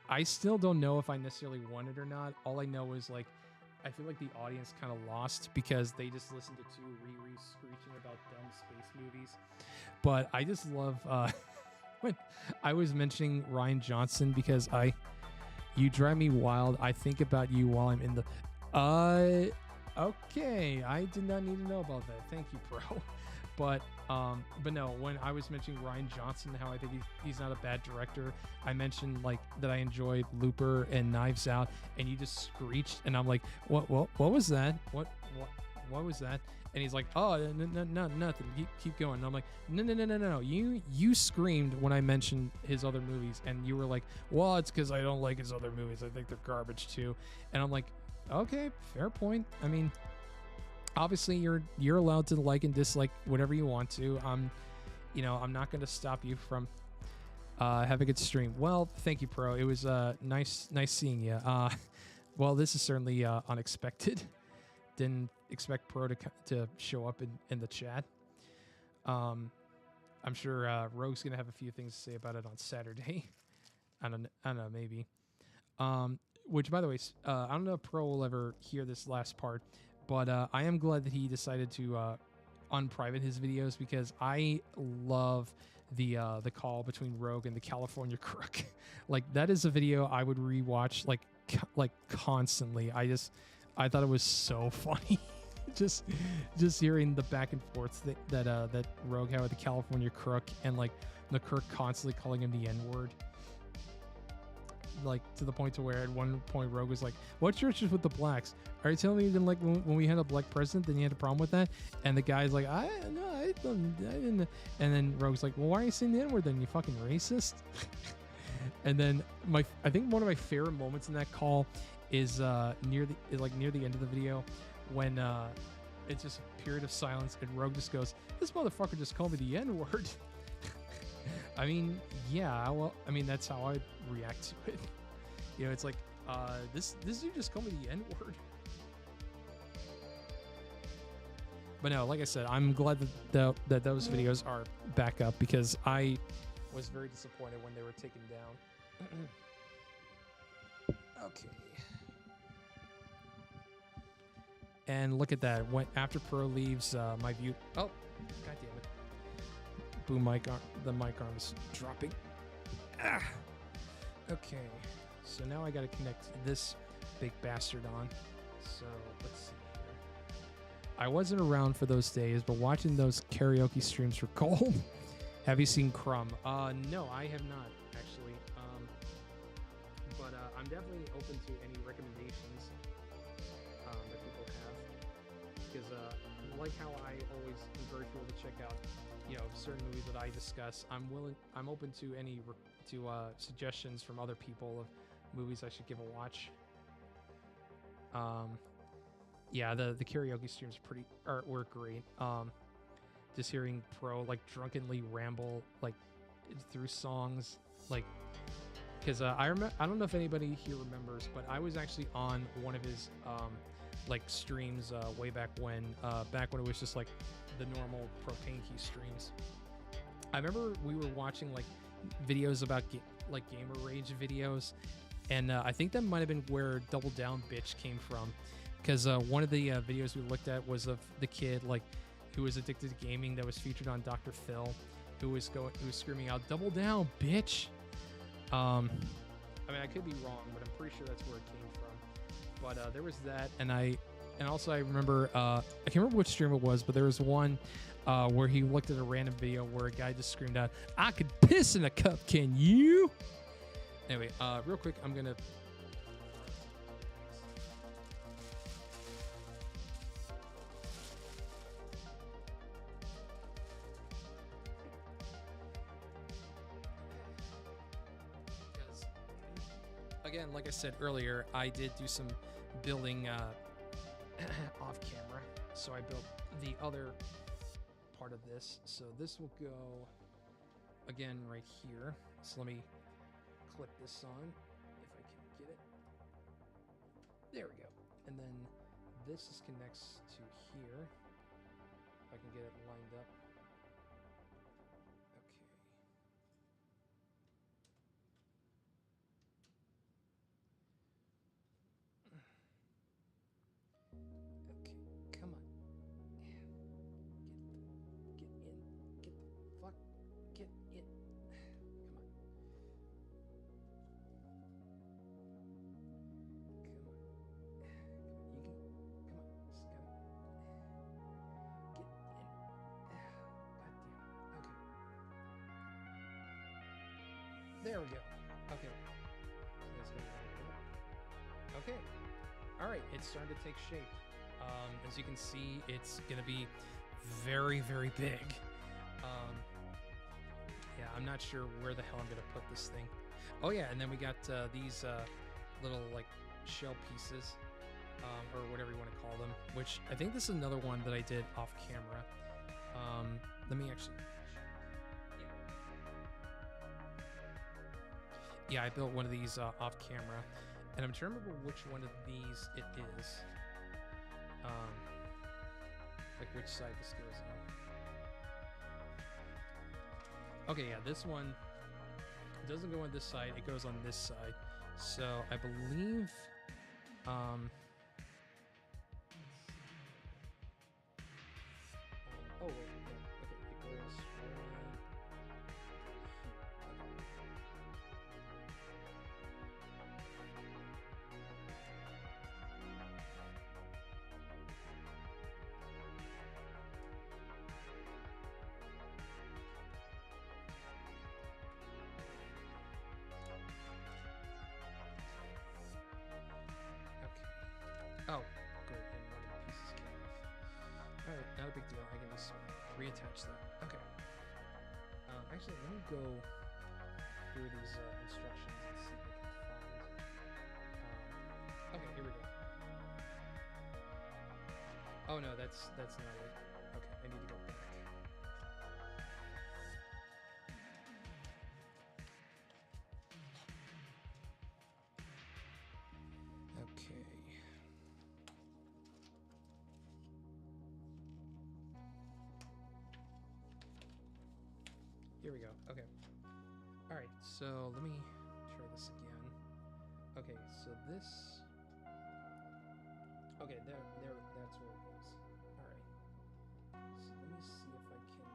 I still don't know if I necessarily won it or not. All I know is, like, I feel like the audience kind of lost because they just listened to 2 Riri screeching about dumb space movies. But I just love when I was mentioning Rian Johnson because you drive me wild. I think about you while I'm in the... Okay, I did not need to know about that. Thank you, Pro. But no, when I was mentioning Rian Johnson, how I think he's not a bad director, I mentioned like that I enjoyed Looper and Knives Out, and you just screeched, and I'm like, what was that? What was that? And he's like, oh, no, nothing. Keep going. And I'm like, no. You screamed when I mentioned his other movies, and you were like, well, it's because I don't like his other movies. I think they're garbage too. And I'm like, okay, fair point. I mean, obviously you're allowed to like and dislike whatever you want to. I'm not going to stop you from having a good stream. Well, thank you, Pro. It was nice seeing you. Well, this is certainly unexpected. Didn't expect Pro to show up in the chat. I'm sure Rogue's gonna have a few things to say about it on Saturday. I don't know, maybe. Which, by the way, I don't know if Pro will ever hear this last part, but I am glad that he decided to unprivate his videos because I love the call between Rogue and the California Crook. Like, that is a video I would rewatch like constantly. I thought it was so funny. just hearing the back and forth that Rogue had with the California Crook, and like the Crook constantly calling him the N-word. like to the point to where at one point Rogue was like, "What church is with the blacks? Are you telling me you didn't like when we had a black president? Then you had a problem with that?" And the guy's like, I didn't." And then Rogue's like, "Well, why are you saying the N-word then? You fucking racist." And then I think one of my favorite moments in that call is near the end of the video when it's just a period of silence and Rogue just goes, "This motherfucker just called me the N-word." I mean, yeah, well, I mean, that's how I react to it. You know, it's like, this dude just called me the N-word. But no, like I said, I'm glad that those videos are back up because I was very disappointed when they were taken down. Okay. And look at that. After Pro leaves, my view... Oh, god damn it. Boom mic arm, the mic arm is dropping. Ah. Okay, so now I gotta connect this big bastard on. So let's see here. I wasn't around for those days, but watching those karaoke streams were gold. Have you seen Crumb? No, I have not actually. But I'm definitely open to any recommendations that people have, because like how I always encourage people to check out, you know, certain movies that I discuss. I'm open to any suggestions from other people of movies I should give a watch. Yeah, the karaoke streams were great. Just hearing Pro like drunkenly ramble like through songs, like, because I don't know if anybody here remembers, but I was actually on one of his like streams way back when it was just like the normal Propane Key streams. I remember we were watching like videos about like gamer rage videos, and I think that might have been where Double Down Bitch came from, because one of the videos we looked at was of the kid like who was addicted to gaming that was featured on Dr. Phil, who was screaming out "Double Down, bitch." I mean, I could be wrong, but I'm pretty sure that's where it came from. But there was that, and also I remember I can't remember which stream it was, but there was one where he looked at a random video where a guy just screamed out, "I could piss in a cup, can you?" Anyway, real quick, I'm gonna. Again, like I said earlier, I did do some building off camera. So I built the other part of this. So this will go, again, right here. So let me clip this on, if I can get it. There we go. And then this connects to here. If I can get it lined up. There we go. Okay. Okay. All right. It's starting to take shape. As you can see, it's going to be very, very big. Yeah, I'm not sure where the hell I'm going to put this thing. Oh, yeah. And then we got these little, like, shell pieces, or whatever you want to call them, which I think this is another one that I did off camera. Let me actually... Yeah, I built one of these off camera, and I'm trying to remember which one of these it is. Like which side this goes on. Okay, yeah, this one doesn't go on this side, it goes on this side. So I believe, oh wait, okay, it goes right. not a big deal. I can just reattach that. Okay. Actually, let me go through these instructions and see if I can find. Okay, here we go. Oh no, that's not it. Okay, I need to go back. Okay. Here we go. Okay. All right. So let me try this again. Okay. So this. Okay. There. That's where it is. All right. So let me see if I can.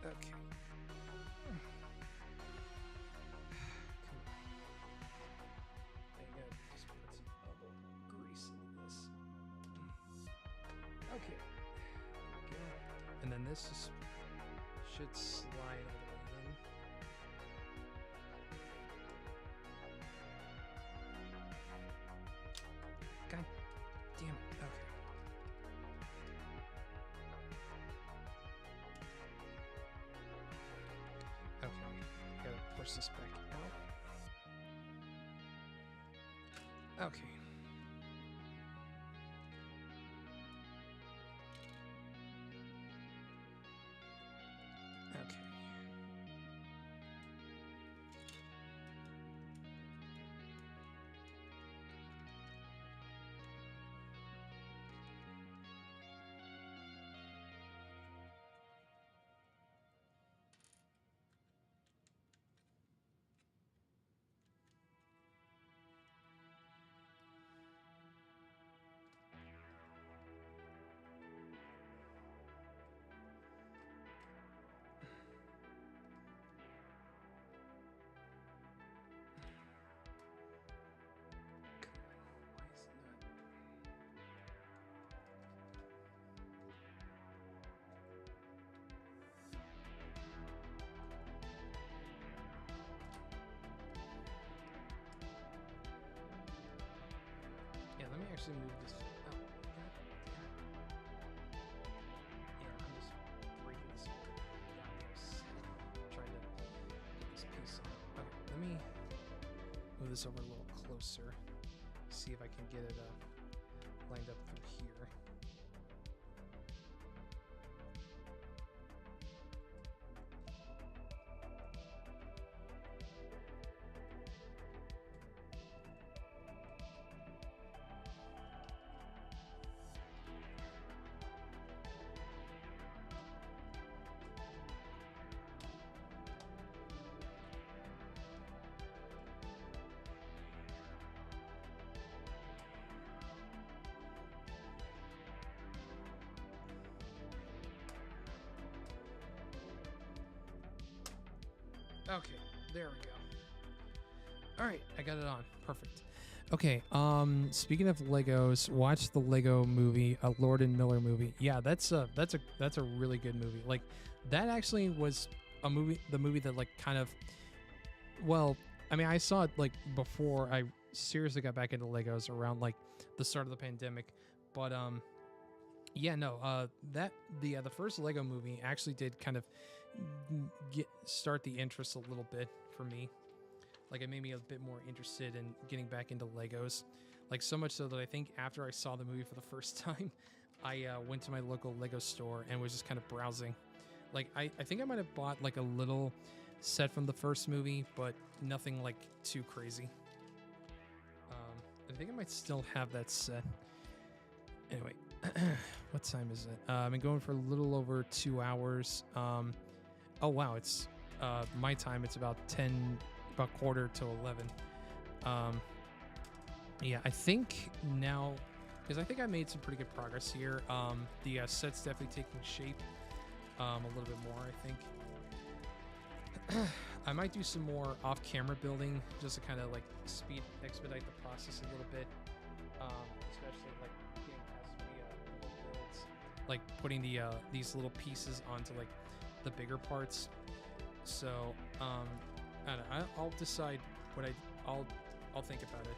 Okay. I gotta just put some elbow grease in this. Okay. There we go. And then this just should slide all the way in. God damn it. Okay. Okay. Gotta push this back out. Okay. Okay. Why is it not? Yeah, let me actually move this. Oh, God damn it. Yeah, I'm just breaking this goddamn set. Trying to get this piece on. Okay, let me move this over a little closer. See if I can get it lined up through here. Okay, there we go. All right, I got it on. Perfect. Okay, speaking of Legos, watch the Lego movie, a Lord and Miller movie. Yeah, that's a really good movie. Like that actually was the movie that like kind of, well, I mean, I saw it like before I seriously got back into Legos around like the start of the pandemic, but yeah, no, that the first Lego movie actually did kind of start the interest a little bit for me. Like it made me a bit more interested in getting back into Legos. Like so much so that I think after I saw the movie for the first time, I went to my local Lego store and was just kind of browsing. Like I think I might have bought like a little set from the first movie, but nothing like too crazy. I think I might still have that set. Anyway, what time is it? I've been going for a little over 2 hours. Oh wow, it's my time. It's about quarter to 11. Yeah, I think now, because I think I made some pretty good progress here. The set's definitely taking shape a little bit more, I think. I might do some more off-camera building just to kind of like expedite the process a little bit, especially like getting past some of the builds. like putting the these little pieces onto like the bigger parts. So I don't know, I'll decide what I'll think about it.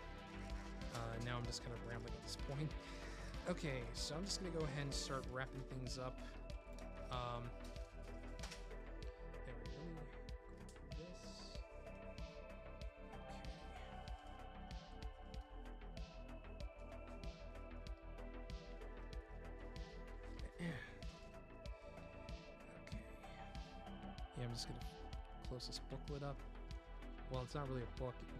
Now I'm just kind of rambling at this point. Okay, so I'm just gonna go ahead and start wrapping things up. There we go. Let me go through this. Okay. Okay. Yeah, I'm just gonna close this booklet up. Well, it's not really a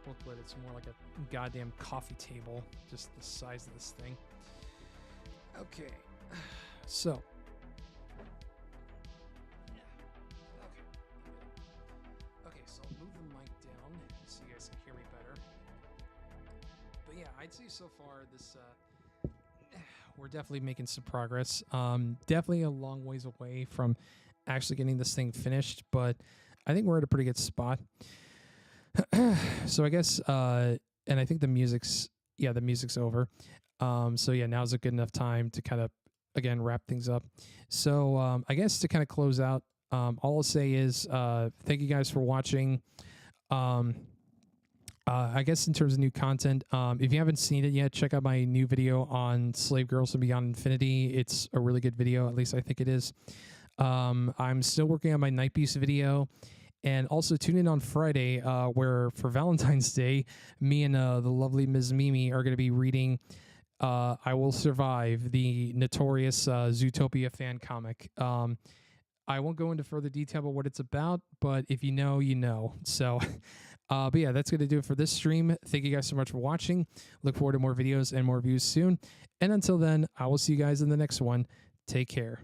booklet. It's more like a goddamn coffee table, just the size of this thing. Okay, so. Okay, so I'll move the mic down so you guys can hear me better. But yeah, I'd say so far this, we're definitely making some progress. Definitely a long ways away from actually getting this thing finished, but I think we're at a pretty good spot. So I guess, and I think the music's over. So yeah, now's a good enough time to kind of, again, wrap things up. So I guess to kind of close out, all I'll say is thank you guys for watching. I guess in terms of new content, if you haven't seen it yet, check out my new video on Slave Girls and Beyond Infinity. It's a really good video, at least I think it is. I'm still working on my Night Beast video. And also tune in on Friday, where for Valentine's Day, me and the lovely Ms. Mimi are going to be reading I Will Survive, the notorious Zootopia fan comic. I won't go into further detail about what it's about, but if you know, you know. So, but yeah, that's going to do it for this stream. Thank you guys so much for watching. Look forward to more videos and more views soon. And until then, I will see you guys in the next one. Take care.